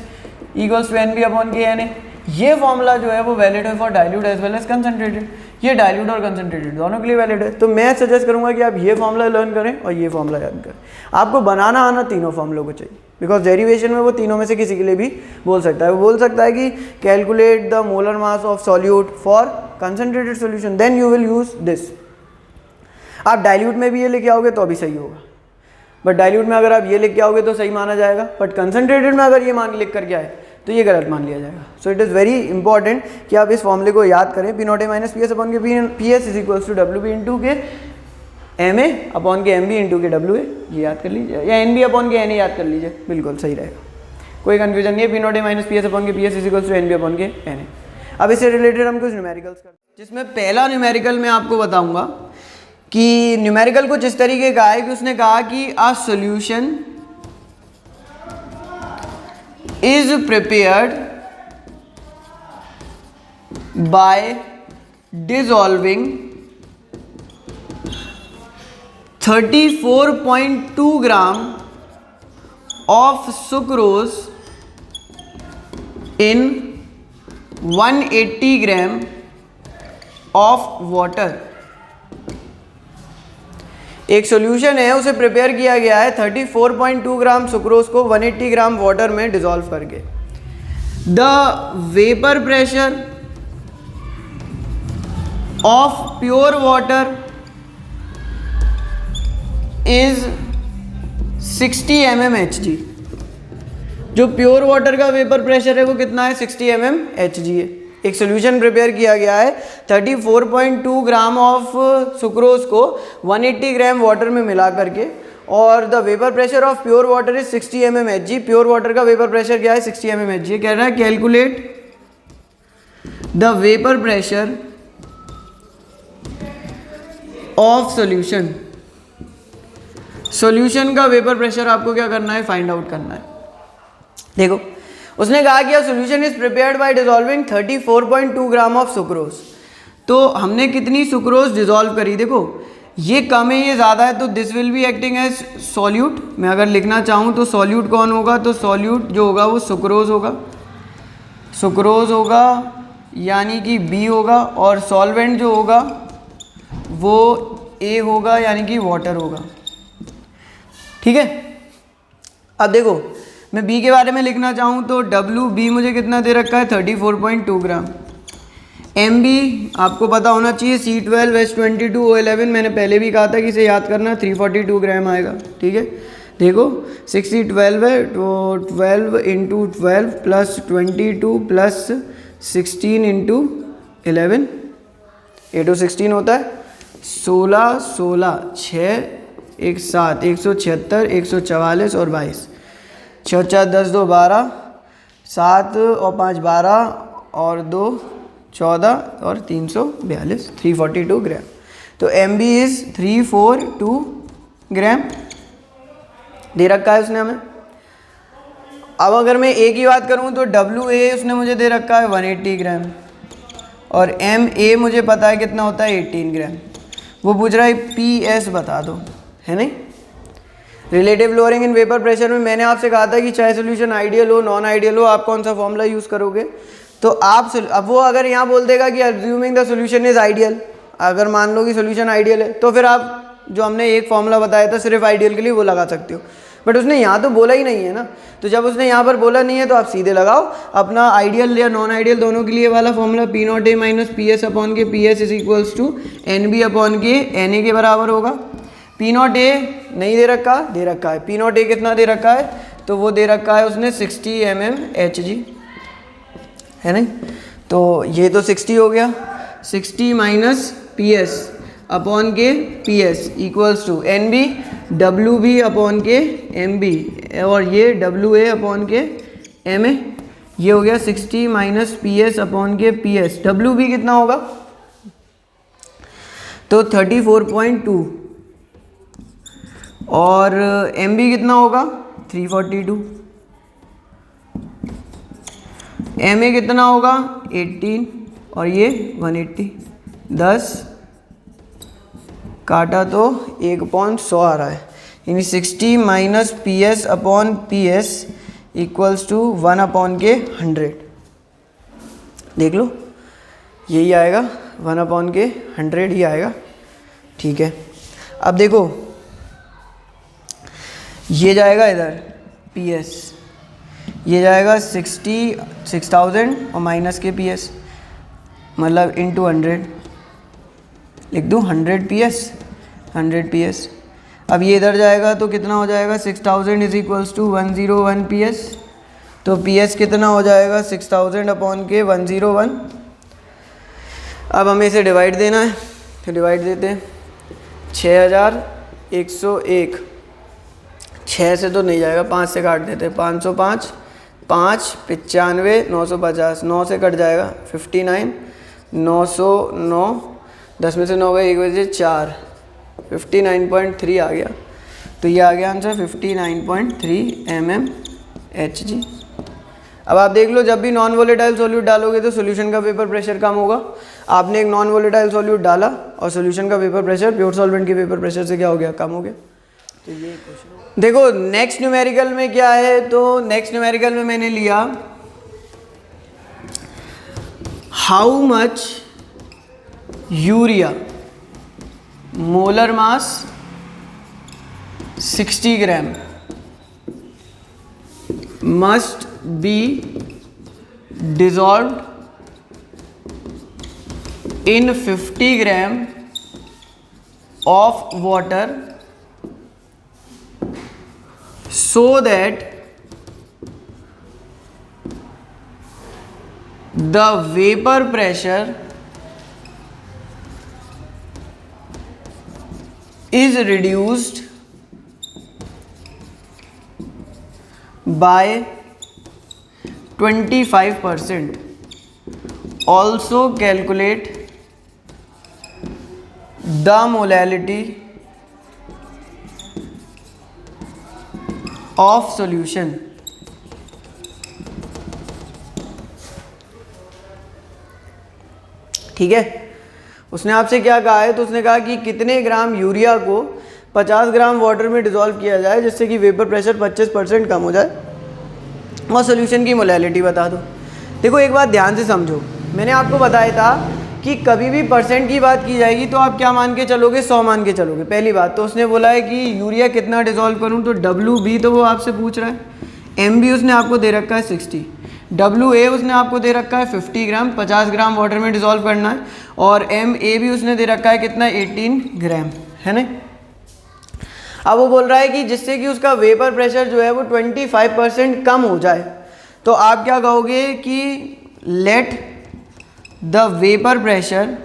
S1: equals to NB upon के NA। ये फॉर्मूला जो है वो वैलिड है for dilute as well as concentrated. ये डाइल्यूट और कंसनट्रेटेड दोनों के लिए वैलिड है। तो मैं सजेस्ट करूंगा कि आप ये फॉर्मूला लर्न करें और ये फॉर्मूला याद करें। आपको बनाना आना तीनों फॉर्मूलों को चाहिए, बिकॉज डेरिवेशन में वो तीनों में से किसी के लिए भी बोल सकता है। वो बोल सकता है कि calculate the molar mass of solute for concentrated solution, then you will use this. आप डाइल्यूट में भी ये लेके आओगे तो भी सही होगा, बट डाइल्यूट में अगर आप ये लिख के आओगे तो सही माना जाएगा, बट कंसनट्रेटेड में अगर ये मान लिख करके आए तो ये गलत मान लिया जाएगा। So it is very important कि आप इस फॉर्मूले को याद करें। P0A माइनस PS अपॉन के PS is equals to WB into के MA अपॉन के MB इंटू के WA, ये याद कर लीजिए, या NB अपॉन के NA याद कर लीजिए, बिल्कुल सही रहेगा, कोई कन्फ्यूजन नहीं है। P0A माइनस PS अपॉन के PS is equals to NB upon के NA। अब इससे रिलेटेड हम कुछ न्यूमेरिकल्स करते हैं, जिसमें पहला न्यूमेरिकल मैं आपको बताऊंगा कि न्यूमेरिकल कुछ इस तरीके का है कि उसने कहा कि a solution is prepared by dissolving 34.2 gram of sucrose in 180 gram of water. एक सॉल्यूशन है, उसे प्रिपेयर किया गया है 34.2 ग्राम सुक्रोज को 180 ग्राम वाटर में डिसॉल्व करके। The vapour pressure of pure water is 60 mmHg। जो प्योर वाटर का वेपर प्रेशर है वो कितना है 60 mmHg है। एक सोल्यूशन प्रिपेयर किया गया है 34.2 ग्राम ऑफ सुक्रोज को 180 ग्राम वाटर में मिला करके, और the vapour pressure of pure water is 60 mmHg। Pure water का वेपर प्रेशर क्या है 60 mmHg। कह रहा है calculate the vapour pressure of solution. Solution का वेपर प्रेशर आपको क्या करना है, फाइंड आउट करना है। देखो उसने कहा कि solution is prepared by dissolving 34.2 gram of sucrose. तो हमने कितनी सुक्रोज डिसॉल्व करी, देखो ये कम है ये ज़्यादा है, तो this will be acting as solute. मैं अगर लिखना चाहूँ तो सॉल्यूट कौन होगा, तो सॉल्यूट जो होगा वो सुक्रोज होगा, सुक्रोज होगा यानी कि बी होगा, और सॉल्वेंट जो होगा वो ए होगा यानी कि वाटर होगा। ठीक है, अब देखो मैं बी के बारे में लिखना चाहूँ तो डब्ल्यू बी मुझे कितना दे रखा है 34.2 ग्राम। एम बी आपको पता होना चाहिए C12H22O11, मैंने पहले भी कहा था कि इसे याद करना 342 ग्राम आएगा। ठीक है, देखो 6012 है तो 12 इंटू 12 प्लस 22 प्लस 16 इंटू 11, 8 16 होता है 16 16 6 1 7 176 144 और 22, 6 4 10 2 12, 7 और 5 12 और 2 14 और 342, 342 ग्राम। तो एम बी इज़ 342 ग्राम दे रखा है उसने हमें। अब अगर मैं ए की बात करूँ तो डब्ल्यू ए उसने मुझे दे रखा है 180 ग्राम, और एम ए मुझे पता है कितना होता है 18 ग्राम। वो पूछ रहा है पी एस बता दो, है नहीं। Relative lowering in vapour pressure में मैंने आपसे कहा था कि चाहे सोल्यूशन आइडियल हो नॉन आइडियल हो, आप कौन सा फॉर्मूला यूज़ करोगे। तो आप अब वो अगर यहाँ बोल देगा कि assuming the solution is ideal, अगर मान लो कि सोल्यूशन आइडियल है तो फिर आप जो हमने एक फॉर्मूला बताया था सिर्फ आइडियल के लिए वो लगा सकते हो, बट उसने यहाँ तो बोला ही नहीं है ना। तो जब उसने यहाँ पर बोला नहीं है तो आप सीधे लगाओ अपना आइडियल या नॉन आइडियल दोनों के लिए वाला formula, P not A minus P S upon के P S is equals to N B upon के एन ए के बराबर होगा। पी नॉट ए नहीं दे रखा, दे रखा है पी नॉट ए कितना दे रखा है, तो वो दे रखा है उसने 60 mmHg, है नहीं। तो ये तो 60 हो गया, 60 माइनस पी एस अपॉन के P S equals to N B W B upon के एम बी, और ये डब्ल्यू ए अपॉन के एम ए, ये हो गया 60 माइनस पी एस अपॉन के पी एस। डब्ल्यू बी कितना होगा, तो 34.2, और एम बी कितना होगा 342, एम ए कितना होगा 18, और ये 180। 10 काटा तो 1/100 आ रहा है, यानी 60 minus P S upon P S equals to 1/100। देख लो यही आएगा 1/100 ही आएगा। ठीक है, अब देखो ये जाएगा इधर पी एस, ये जाएगा 6000 और माइनस के पी एस, मतलब इंटू 100 लिख दूँ 100 पी एस 100 पी एस। अब ये इधर जाएगा तो कितना हो जाएगा 6000 is equals to 101 P S, तो पी एस कितना हो जाएगा 6000 अपॉन के 101। अब हमें इसे डिवाइड देना है, तो डिवाइड देते हैं 6101, 6 से तो नहीं जाएगा, 5 से काट देते हैं, 505 5 95 950, 9 से कट जाएगा 59 909, 10 में से 9 गए 1 बजे 4, 59.3 आ गया। तो ये आ गया आंसर 59.3 mmHg। अब आप देख लो जब भी नॉन वोलेटाइल सॉल्यूट डालोगे तो सॉल्यूशन का वेपर प्रेशर कम होगा। आपने एक नॉन वोलेटाइल सॉल्यूट डाला और सॉल्यूशन का वेपर प्रेशर प्योर सॉल्वेंट के वेपर प्रेशर से क्या हो गया, कम हो गया। तो ये क्वेश्चन देखो नेक्स्ट न्यूमेरिकल में क्या है, तो नेक्स्ट न्यूमेरिकल में मैंने लिया how much urea molar mass 60 gram must be dissolved in 50 gram of water so that the vapour pressure is reduced by 25%. Also calculate the molality of solution. ठीक है, उसने आपसे क्या कहा है, तो उसने कहा कि कितने ग्राम यूरिया को 50 ग्राम वाटर में डिसॉल्व किया जाए जिससे कि वेपर प्रेशर 25% कम हो जाए और सोल्यूशन की मोलैलिटी बता दो। देखो एक बात ध्यान से समझो, मैंने आपको बताया था कि कभी भी परसेंट की बात की जाएगी तो आप क्या मान के चलोगे, 100 मान के चलोगे। पहली बात तो उसने बोला है कि यूरिया कितना डिसॉल्व करूँ, तो WB तो वो आपसे पूछ रहा है, MB उसने आपको दे रखा है 60, WA उसने आपको दे रखा है 50 ग्राम, 50 ग्राम वाटर में डिसॉल्व करना है, और MA भी उसने दे रखा है कितना, 18 ग्राम, है ना। अब वो बोल रहा है कि जिससे कि उसका वेपर प्रेशर जो है वो 25% कम हो जाए, तो आप क्या कहोगे कि let the vapour pressure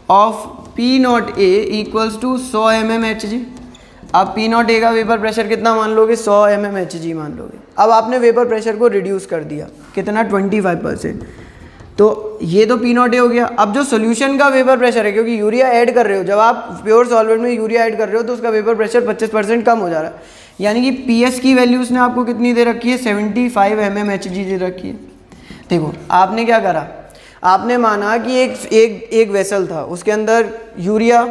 S1: of P0A equals to 100 mmHg। आप P0A का वेपर प्रेशर कितना मान लोगे, 100 mmHg मान लोगे। अब आपने वेपर प्रेशर को रिड्यूस कर दिया कितना, 25%, तो ये तो P0A हो गया। अब जो सोल्यूशन का वेपर प्रेशर है, क्योंकि यूरिया ऐड कर रहे हो, जब आप प्योर सॉल्वेंट में यूरिया ऐड कर रहे हो तो उसका वेपर प्रेशर 25% कम हो जा रहा है, यानी कि PS की वैल्यू उसने आपको कितनी दे रखी है, 75 mmHg दे रखी है। देखो आपने क्या करा, आपने माना कि एक वेसल था, उसके अंदर यूरिया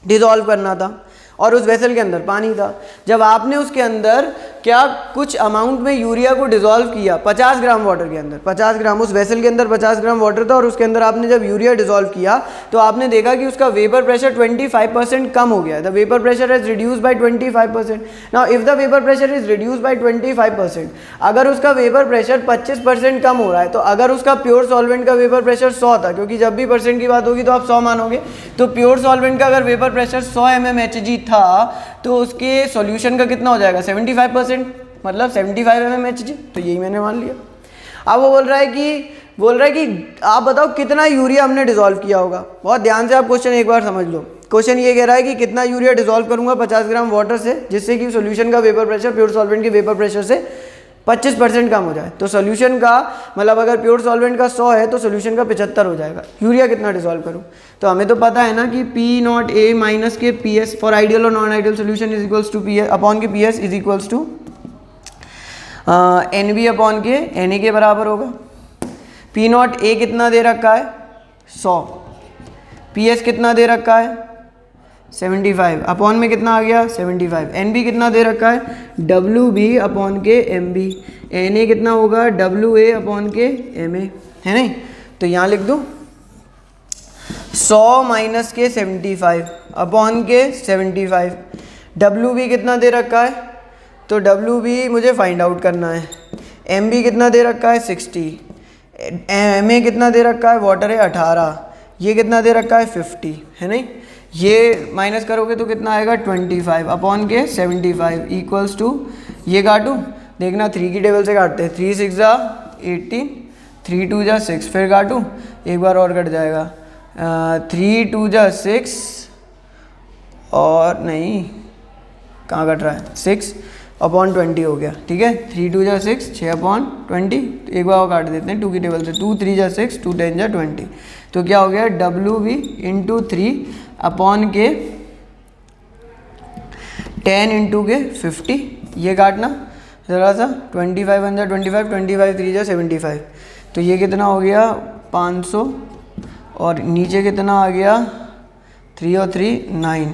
S1: डिसॉल्व करना था और उस वेसल के अंदर पानी था। जब आपने उसके अंदर क्या कुछ अमाउंट में यूरिया को डिसॉल्व किया 50 ग्राम वाटर के अंदर, 50 ग्राम उस वेसल के अंदर 50 ग्राम वाटर था और उसके अंदर आपने जब यूरिया डिसॉल्व किया तो आपने देखा कि उसका वेपर प्रेशर 25% कम हो गया। The vapour pressure has reduced by 25%। Now if the vapour pressure is reduced by 25%, अगर उसका वेपर प्रेशर 25% कम हो रहा है, तो अगर उसका प्योर सॉल्वेंट का वेपर प्रेशर 100 था, क्योंकि जब भी परसेंट की बात होगी तो आप 100 मानोगे, तो प्योर सॉल्वेंट का अगर वेपर प्रेशर 100 mmHg था तो उसके सॉल्यूशन का कितना हो जाएगा, 75%, मतलब 75 mmHg, तो यही मैंने मान लिया। अब वो बोल रहा है कि आप बताओ कितना यूरिया हमने डिसॉल्व किया होगा। बहुत ध्यान से आप क्वेश्चन एक बार समझ लो। क्वेश्चन ये कह रहा है कि कितना यूरिया डिसॉल्व करूंगा 50 ग्राम वाटर से जिससे कि सोल्यूशन का वेपर प्रेशर प्योर सॉल्वेंट के वेपर प्रेशर से 25% कम हो जाए। तो सोल्यूशन का मतलब अगर प्योर सॉल्वेंट का 100 है तो सोल्यूशन का 75 हो जाएगा। यूरिया कितना डिसॉल्व करूँ, तो हमें तो पता है ना कि P0A माइनस के PS फॉर आइडियल और non ideal solution is equals to PS upon के PS is equals to NB upon के Na के बराबर होगा। P0A कितना दे रखा है, 100, PS कितना दे रखा है 75, अपॉन में कितना आ गया 75, NB कितना दे रखा है WB अपॉन के MB, Na कितना होगा WA अपॉन के MA, है नहीं। तो यहाँ लिख दो 100 माइनस के 75 अपॉन के 75, WB कितना दे रखा है, तो WB मुझे फाइंड आउट करना है। MB कितना दे रखा है 60, MA कितना दे रखा है, वाटर है 18, ये कितना दे रखा है 50, है नहीं। ये माइनस करोगे तो कितना आएगा 25 अपॉन के 75 इक्वल्स टू, ये काटूँ, देखना 3 की टेबल से काटते हैं, 3 6 जा 18, 3 2 जा 6, फिर काटूँ एक बार और कट जाएगा, 3 2 जा 6 और नहीं कहाँ कट रहा है 6 अपॉन 20 हो गया, ठीक है। 3 2 जा 6, 6 अपॉन 20, एक बार और काट देते हैं 2 की टेबल से, 2 3 जा 6, 2 10 जा 20, तो क्या हो गया WB इंटू 3 अपॉन के 10 इंटू के 50, ये काटना ज़रा सा, 25 1 जा 25, 25 3 जा 75, तो ये कितना हो गया 500 और नीचे कितना आ गया 3 और 3 9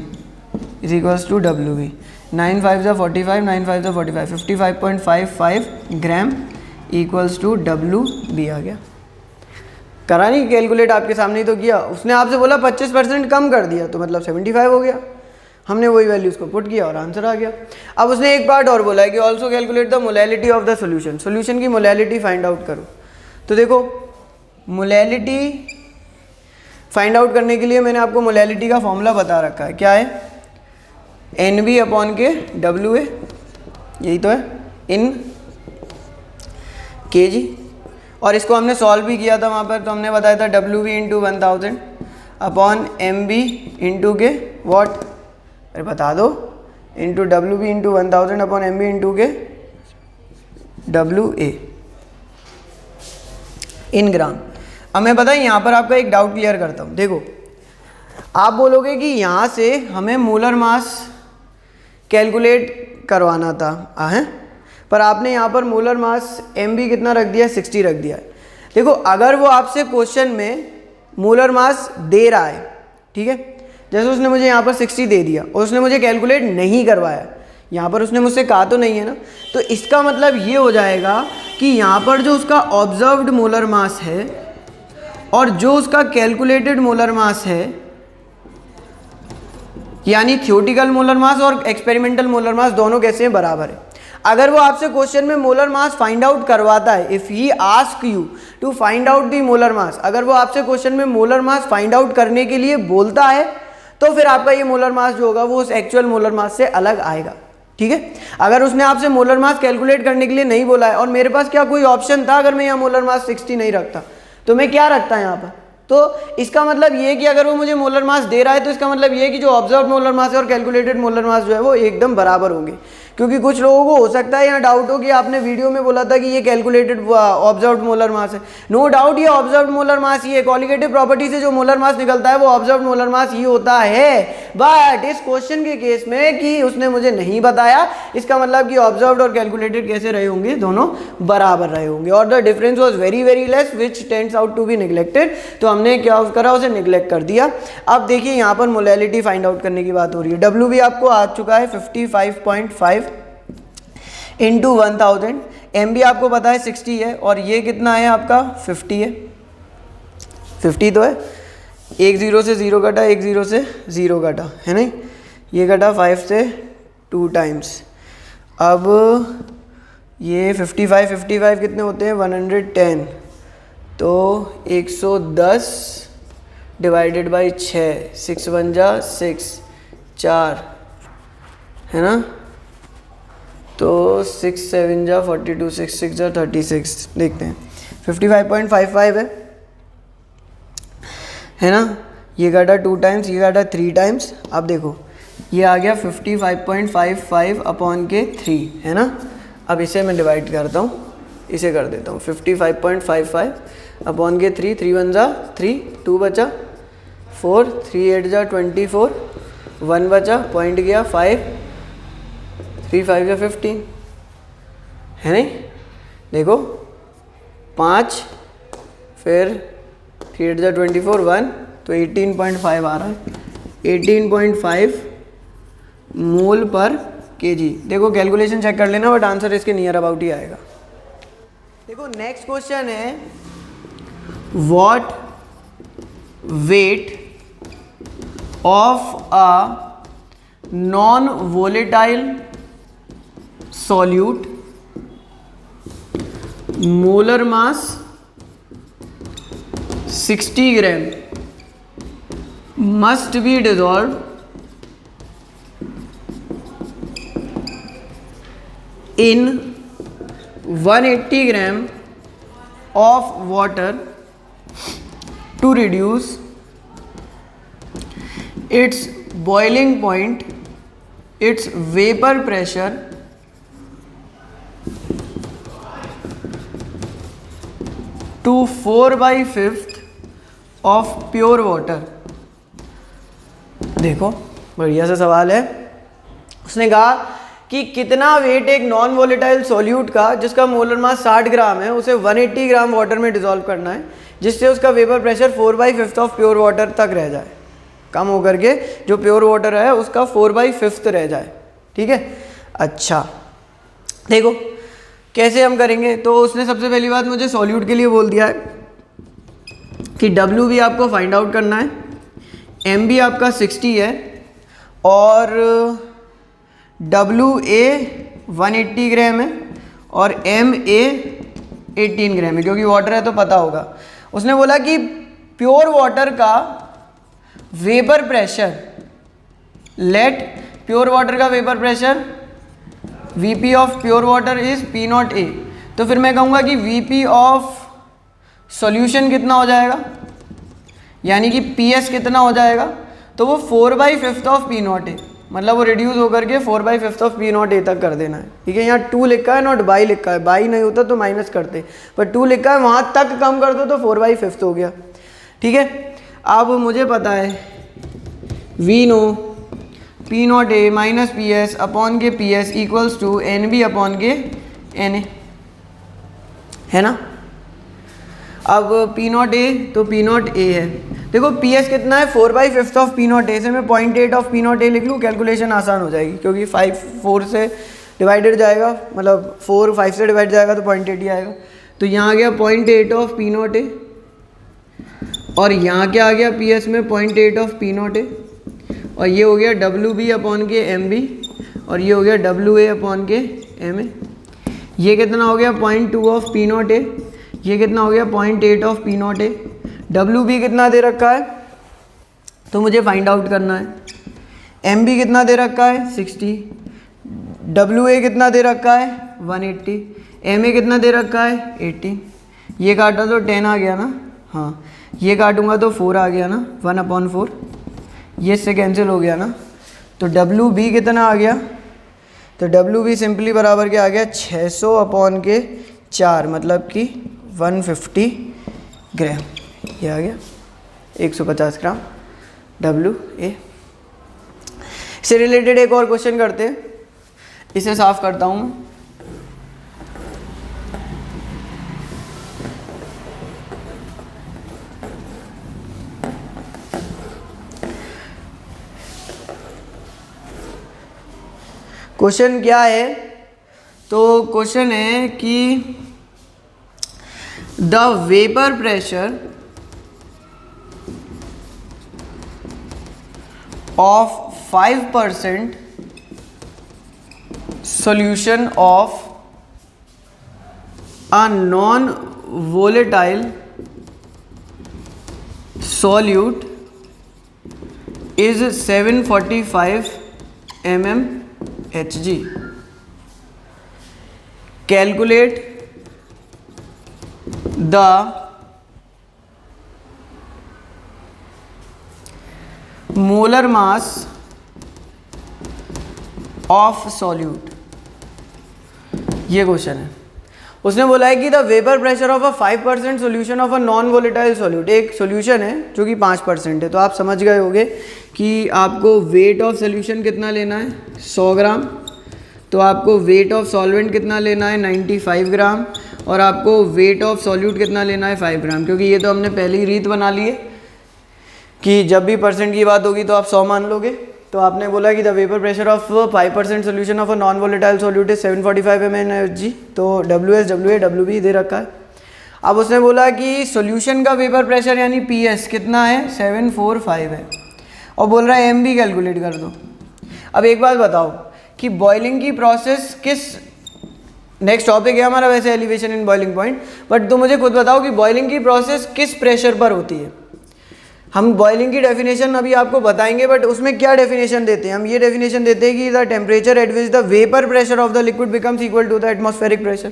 S1: इज इक्वल्स टू WB, 9 5 जा 45, 9 5 जा 45, 55.55 ग्राम इक्वल्स टू WB आ गया। करा नहीं कैलकुलेट, आपके सामने ही तो किया। उसने आपसे बोला 25% कम कर दिया तो मतलब 75 हो गया, हमने वही वैल्यूज को पुट किया और आंसर आ गया। अब उसने एक पार्ट और बोला है कि also calculate the molality of the solution, solution की मोलैलिटी फाइंड आउट करो। तो देखो मोलैलिटी फाइंड आउट करने के लिए मैंने आपको मोलैलिटी का फॉर्मूला बता रखा है, क्या है NB अपॉन के WA, यही तो है, इन kg, और इसको हमने सॉल्व भी किया था वहाँ पर, तो हमने बताया था W V into 1000 upon M B into के वॉट, अरे बता दो, into W B into 1000 upon M B into के डब्ल्यू ए इन ग्राम। अब मैं पता है यहाँ पर आपका एक डाउट क्लियर करता हूँ। देखो आप बोलोगे कि यहाँ से हमें मोलर मास कैलकुलेट करवाना था है, पर आपने यहाँ पर मोलर मास एम बी कितना रख दिया, 60 रख दिया है। देखो अगर वो आपसे क्वेश्चन में मोलर मास दे रहा है, ठीक है, जैसे उसने मुझे यहाँ पर 60 दे दिया और उसने मुझे कैलकुलेट नहीं करवाया, यहाँ पर उसने मुझसे कहा तो नहीं है ना, तो इसका मतलब ये हो जाएगा कि यहाँ पर जो उसका ऑब्जर्व्ड मोलर मास है और जो उसका कैलकुलेटेड मोलर मास है, यानी थ्योरेटिकल मोलर मास और एक्सपेरिमेंटल मोलर मास दोनों कैसे हैं, बराबर है। अगर वो आपसे क्वेश्चन में मोलर मास फाइंड आउट करवाता है, if he ask you to find out the molar mass, अगर वो आपसे क्वेश्चन में मोलर मास फाइंड आउट करने के लिए बोलता है तो फिर आपका ये मोलर मास जो होगा वो उस एक्चुअल मोलर मास से अलग आएगा, ठीक है। अगर उसने आपसे मोलर मास कैलकुलेट करने के लिए नहीं बोला है और मेरे पास क्या कोई ऑप्शन था, अगर मैं यहाँ मोलर मास 60 नहीं रखता तो मैं क्या रखता यहाँ पर, तो इसका मतलब ये कि अगर वो मुझे मोलर मास दे रहा है तो इसका मतलब ये कि जो ऑब्जर्व मोलर मास है और कैलकुलेटेड मोलर मास जो है वो एकदम बराबर होंगे। क्योंकि कुछ लोगों को हो सकता है यहाँ डाउट हो कि आपने वीडियो में बोला था कि ये कैलकुलेटेड ऑब्जर्व्ड मोलर मास है। नो डाउट ये ऑब्जर्व्ड मोलर मास ही है, कॉलिगेटिव प्रॉपर्टी से जो मोलर मास निकलता है वो ऑब्जर्व्ड मोलर मास ही होता है। बट इस क्वेश्चन के केस में कि उसने मुझे नहीं बताया, इसका मतलब कि ऑब्जर्व्ड और कैलकुलेटेड कैसे रहे होंगे, दोनों बराबर रहे होंगे और the difference was very very less which tends out to be neglected. तो हमने क्या करा, उसे निगलेक्ट कर दिया। अब देखिए यहाँ पर मोलैलिटी फाइंड आउट करने की बात हो रही है। डब्ल्यू भी आपको आ चुका है 55.5 इंटू 1000, एम भी आपको पता है 60 है और ये कितना है आपका 50 है, 50 तो है, एक जीरो से जीरो कटा, एक जीरो से जीरो कटा है नहीं, ये कटा 5 से 2 टाइम्स। अब ये 55 कितने होते हैं 110, तो 110 डिवाइडेड बाई 6, 6 1 जा 6, 4 है ना, तो 6 7 जा 42, 6 6 जा 36, देखते हैं 55.55 है ना, ये काटा 2 टाइम्स, ये काटा 3 टाइम्स। अब देखो ये आ गया 55.55 अपॉन के 3 है ना। अब इसे मैं डिवाइड करता हूँ, इसे कर देता हूँ 55.55 अपॉन के 3, 3 1 जा 3, 2 बचा 4, 3 8 जा 24, 1 बचा, पॉइंट गया 5, 3 5 या 15 है नहीं, देखो 5, फिर 3 8 जा 24, 1, तो 18.5 आ रहा है, 18.5 मोल पर केजी। देखो कैलकुलेशन चेक कर लेना, बट आंसर इसके नियर अबाउट ही आएगा। देखो नेक्स्ट क्वेश्चन है, what weight of a non volatile solute molar mass 60 gram must be dissolved in 180 gram of water to reduce its boiling point, its vapor pressure to 4/5 of pure water। देखो बढ़िया सा सवाल है। उसने कहा कि कितना वेट एक नॉन वोलेटाइल सॉल्यूट का जिसका मोलर मास 60 ग्राम है, उसे 180 ग्राम वाटर में डिसॉल्व करना है जिससे उसका vapour pressure 4/5 of pure water तक रह जाए, कम होकर के जो प्योर वाटर है उसका 4/5 रह जाए, ठीक है। अच्छा देखो कैसे हम करेंगे, तो उसने सबसे पहली बात मुझे सॉल्यूट के लिए बोल दिया है कि डब्ल्यू भी आपको फाइंड आउट करना है, एम भी आपका 60 है और डब्ल्यू ए 180 ग्राम है और एम ए 18 ग्राम है, क्योंकि वाटर है तो पता होगा। उसने बोला कि प्योर वाटर का vapour pressure, let pure water का vapour pressure Vp of pure water is P0 A, तो फिर मैं कहूँगा कि Vp ऑफ सॉल्यूशन कितना हो जाएगा, यानी कि पी एस कितना हो जाएगा, तो वो 4/5 ऑफ पी नॉट ए, मतलब वो रिड्यूस होकर के 4/5 ऑफ पी नॉट ए तक कर देना है। ठीक है, यहाँ 2 लिखा है नॉट बाई लिखा है, बाई नहीं होता तो माइनस करते, पर 2 लिखा है वहाँ तक कम कर दो तो 4/5 हो गया। ठीक है, अब मुझे पता है we know P not A minus P S upon के P S equals to N B upon के एन ए, है ना। अब पी नॉट ए तो पी नॉट ए है, देखो पी एस कितना है 4/5 ऑफ पी नॉट ए से मैं 0.8 ऑफ पी नॉट ए लिख लूँ, कैलकुलेशन आसान हो जाएगी क्योंकि 5 4 से डिवाइडेड जाएगा, मतलब 4 5 से डिवाइड जाएगा तो 0.8 ही आएगा। तो यहाँ आ गया 0.8 ऑफ पी नॉट ए, और यहाँ क्या आ गया पी एस में 0.8 ऑफ पी नॉट ए, और ये हो गया डब्ल्यू बी अपॉन के एम बी, और ये हो गया डब्ल्यू ए अपॉन के एम ए। ये कितना हो गया 0.2 ऑफ पी नॉट ए, ये कितना हो गया 0.8 of P not A. W B कितना दे रखा है तो मुझे फाइंड आउट करना है। एम बी कितना दे रखा है 60, डब्ल्यू ए कितना दे रखा है 180, एम ए कितना दे रखा है 80। ये काटा तो 10 आ गया ना, हाँ ये काटूंगा तो 4 आ गया ना, 1/4, ये इससे कैंसिल हो गया ना। तो डब्ल्यू बी कितना आ गया, तो डब्ल्यू बी सिंपली बराबर क्या आ गया 600 अपॉन के 4, मतलब कि 150 ग्राम, ये आ गया 150 ग्राम डब्ल्यू ए। इससे रिलेटेड एक और क्वेश्चन करते हैं, इसे साफ करता हूँ मैं। क्वेश्चन क्या है, तो क्वेश्चन है कि the vapour pressure of 5% solution of a non-volatile solute is 745 mmHg. Calculate the molar mass of solute. ये क्वेश्चन है, उसने बोला है कि the vapour pressure of a 5% solution of a non volatile solute. एक सॉल्यूशन है जो कि 5% है, तो आप समझ गए होंगे कि आपको वेट ऑफ सॉल्यूशन कितना लेना है 100 ग्राम, तो आपको वेट ऑफ सॉल्वेंट कितना लेना है 95 ग्राम, और आपको वेट ऑफ सॉल्यूट कितना लेना है 5 ग्राम। क्योंकि ये तो हमने पहली रीत बना ली है कि जब भी परसेंट की बात होगी तो आप 100 मान लोगे। तो आपने बोला कि the vapour pressure of 5% solution of a non volatile solute is 745 mmHg, तो WS WA WB दे रखा है। अब उसने बोला कि सॉल्यूशन का वेपर प्रेशर यानी PS कितना है 745 है, और बोल रहा है MB कैलकुलेट कर दो। अब एक बात बताओ कि बॉइलिंग की प्रोसेस किस, नेक्स्ट टॉपिक है हमारा वैसे elevation in boiling point, but तुम मुझे खुद बताओ कि बॉइलिंग की प्रोसेस किस प्रेशर पर होती है। हम बॉइलिंग की डेफिनेशन अभी आपको बताएंगे, बट उसमें क्या डेफिनेशन देते हैं, हम ये डेफिनेशन देते हैं कि the temperature at which the vapour pressure of the liquid becomes equal to the atmospheric pressure.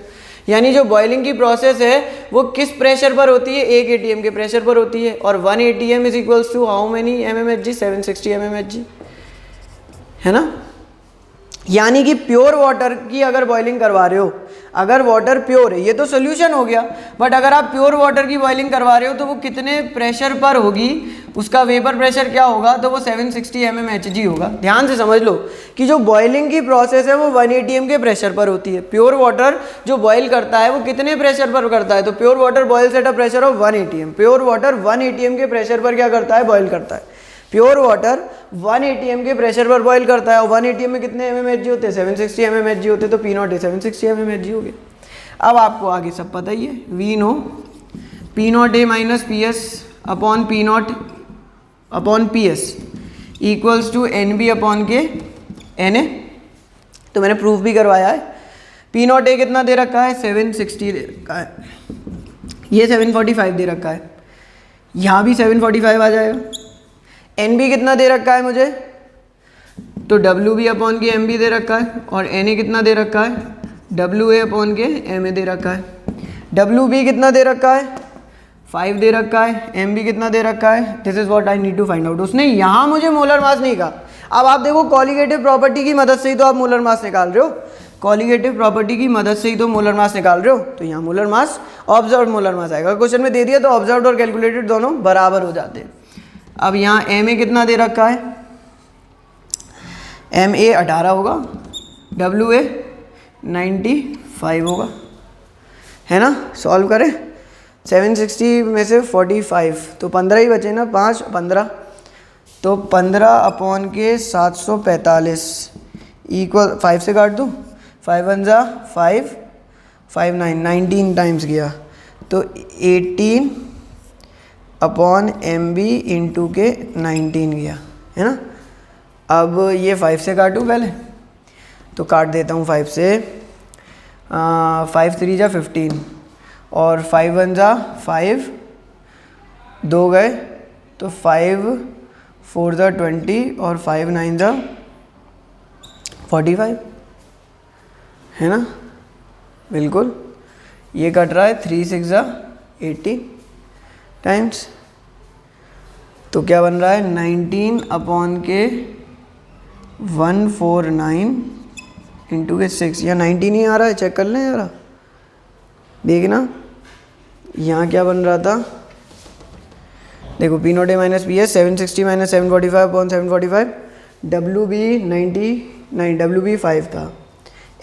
S1: यानी जो बॉइलिंग की प्रोसेस है वो किस प्रेशर पर होती है, 1 atm के प्रेशर पर होती है, और 1 atm is equals to how many mmHg 760 mmHg, है ना। यानी कि प्योर वाटर की अगर बॉइलिंग करवा रहे हो, अगर वाटर प्योर है, ये तो सोल्यूशन हो गया, बट अगर आप प्योर वाटर की बॉइलिंग करवा रहे हो तो वो कितने प्रेशर पर होगी, उसका वेपर प्रेशर क्या होगा, तो वो 760 mmHg होगा। ध्यान से समझ लो कि जो बॉइलिंग की प्रोसेस है वो 1 atm के प्रेशर पर होती है। प्योर वाटर जो बॉयल करता है वो कितने प्रेशर पर करता है, तो pure water boils at a pressure of 1 atm। Pure water 1 atm के प्रेशर पर क्या करता है, बॉयल करता है। प्योर वाटर 1 atm के प्रेशर पर बॉयल करता है, और 1 atm में कितने mmHg होते हैं 760 mmHg होते हैं, तो P0 है 760 mmHg हो गया। अब आपको आगे सब पता ही है, we know P0 A minus P S upon P0 upon P S equals to N B upon के एन ए। तो मैंने प्रूफ भी करवाया है। P0 A कितना दे रखा है 760 दे रखा है, ये 745 दे रखा है, यहाँ भी 745 आ जाएगा। एन बी कितना दे रखा है मुझे, तो डब्ल्यू बी अपॉन के एम बी दे रखा है, और एन ए कितना दे रखा है डब्ल्यू ए अपॉन के एम ए दे रखा है। डब्ल्यू बी कितना दे रखा है 5 दे रखा है, एम बी कितना दे रखा है, this is what I need to find out. उसने यहाँ मुझे मोलर मास नहीं कहा। अब आप देखो कॉलिगेटिव प्रॉपर्टी की मदद से ही तो आप मोलर मास निकाल रहे हो, कॉलिगेटिव प्रॉपर्टी की मदद से ही तो मोलर मास निकाल रहे हो, तो यहाँ मोलर मास ऑब्जर्व्ड मोलर मास आएगा। क्वेश्चन में दे दिया तो ऑब्जर्व्ड और कैलकुलेटेड दोनों बराबर हो जाते हैं। अब यहाँ एम ए कितना दे रखा है, एम ए 18 होगा, डब्ल्यू ए 95 होगा, है ना। सॉल्व करें, 760 में से 45 तो 15 ही बचे ना, 5 15 तो 15 अपॉन के 745 इक्वल 5 से काट दूँ, 5 1 जा 5 5 9 19 टाइम्स गया तो 18 अपॉन एम बी इंटू के 19 गया, है ना। अब ये 5 से काटूँ पहले, तो काट देता हूँ 5 से, 5 3 जा 15 और 5 1 जा 5, 2 गए तो 5 4 जा 20 और 5 9 जा 45, है ना। बिल्कुल ये कट रहा है, 3 6 जा 80 टाइम्स, तो क्या बन रहा है 19 अपॉन के 149 इंटू के 6, या 19 ही आ रहा है, चेक कर लें यार, देखना यहाँ क्या बन रहा था। देखो P not A minus P है 760 minus 745 upon 745, W B 99, W B 5 था,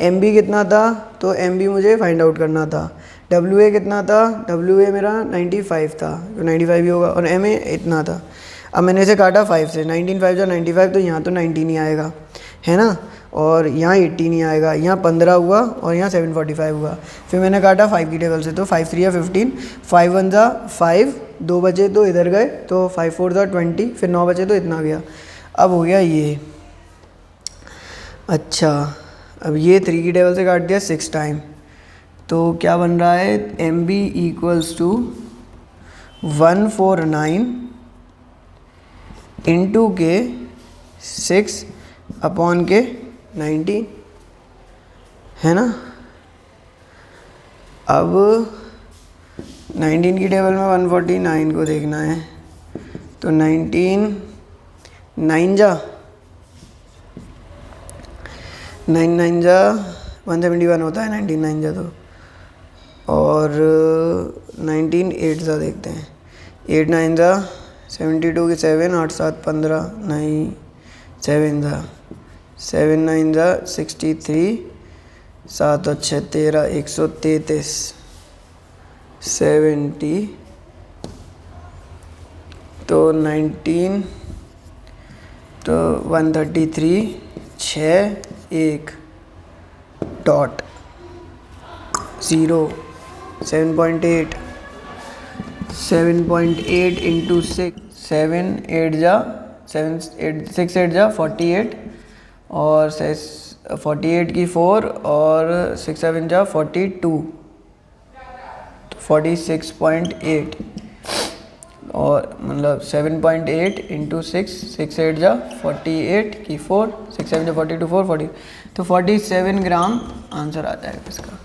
S1: एम बी कितना था, तो एम बी मुझे फाइंड आउट करना था, डब्ल्यू ए कितना था, डब्ल्यू ए मेरा 95 था, तो 95 ही होगा, और एम ए इतना था। अब मैंने इसे काटा 5 से, 19 5 जा 95, तो यहाँ तो 19 ही आएगा, है ना, और यहाँ 18 ही आएगा, यहाँ 15 हुआ और यहाँ 745 हुआ। फिर मैंने काटा 5 की टेबल से, तो 5 3 या 15, 5 1 जा 5, 2 बचे तो इधर गए, तो 5 4 जा 20, फिर 9 बचे तो इतना गया। अब हो गया ये, अच्छा अब ये 3 की टेबल से काट दिया 6 टाइम, तो क्या बन रहा है, M B equals to 149 into के 6 अपॉन के 90, है ना। अब 19 की टेबल में 149 को देखना है, तो 19 9 जा 9 9 जा 171 होता है, 19 9 जा तो, और 19 8 जा देखते हैं, 8 9 जा 72 की 7, 8 7 15, 9 7 जा 7 9 जा 63, 7 अच्छे 13, 133, 70, तो 19 तो 133, 6 1 डॉट 0, 7.8 इंटू 6, 7 8 जा 7 8 6 8 जा 48, और 48 की 4 और 6 7 जा 42, तो 46.8, और मतलब 7.8 इंटू 6 6 8 जा 48 की 4, 6 7 जा 42 4 40, तो 47 ग्राम आंसर आ जाएगा इसका।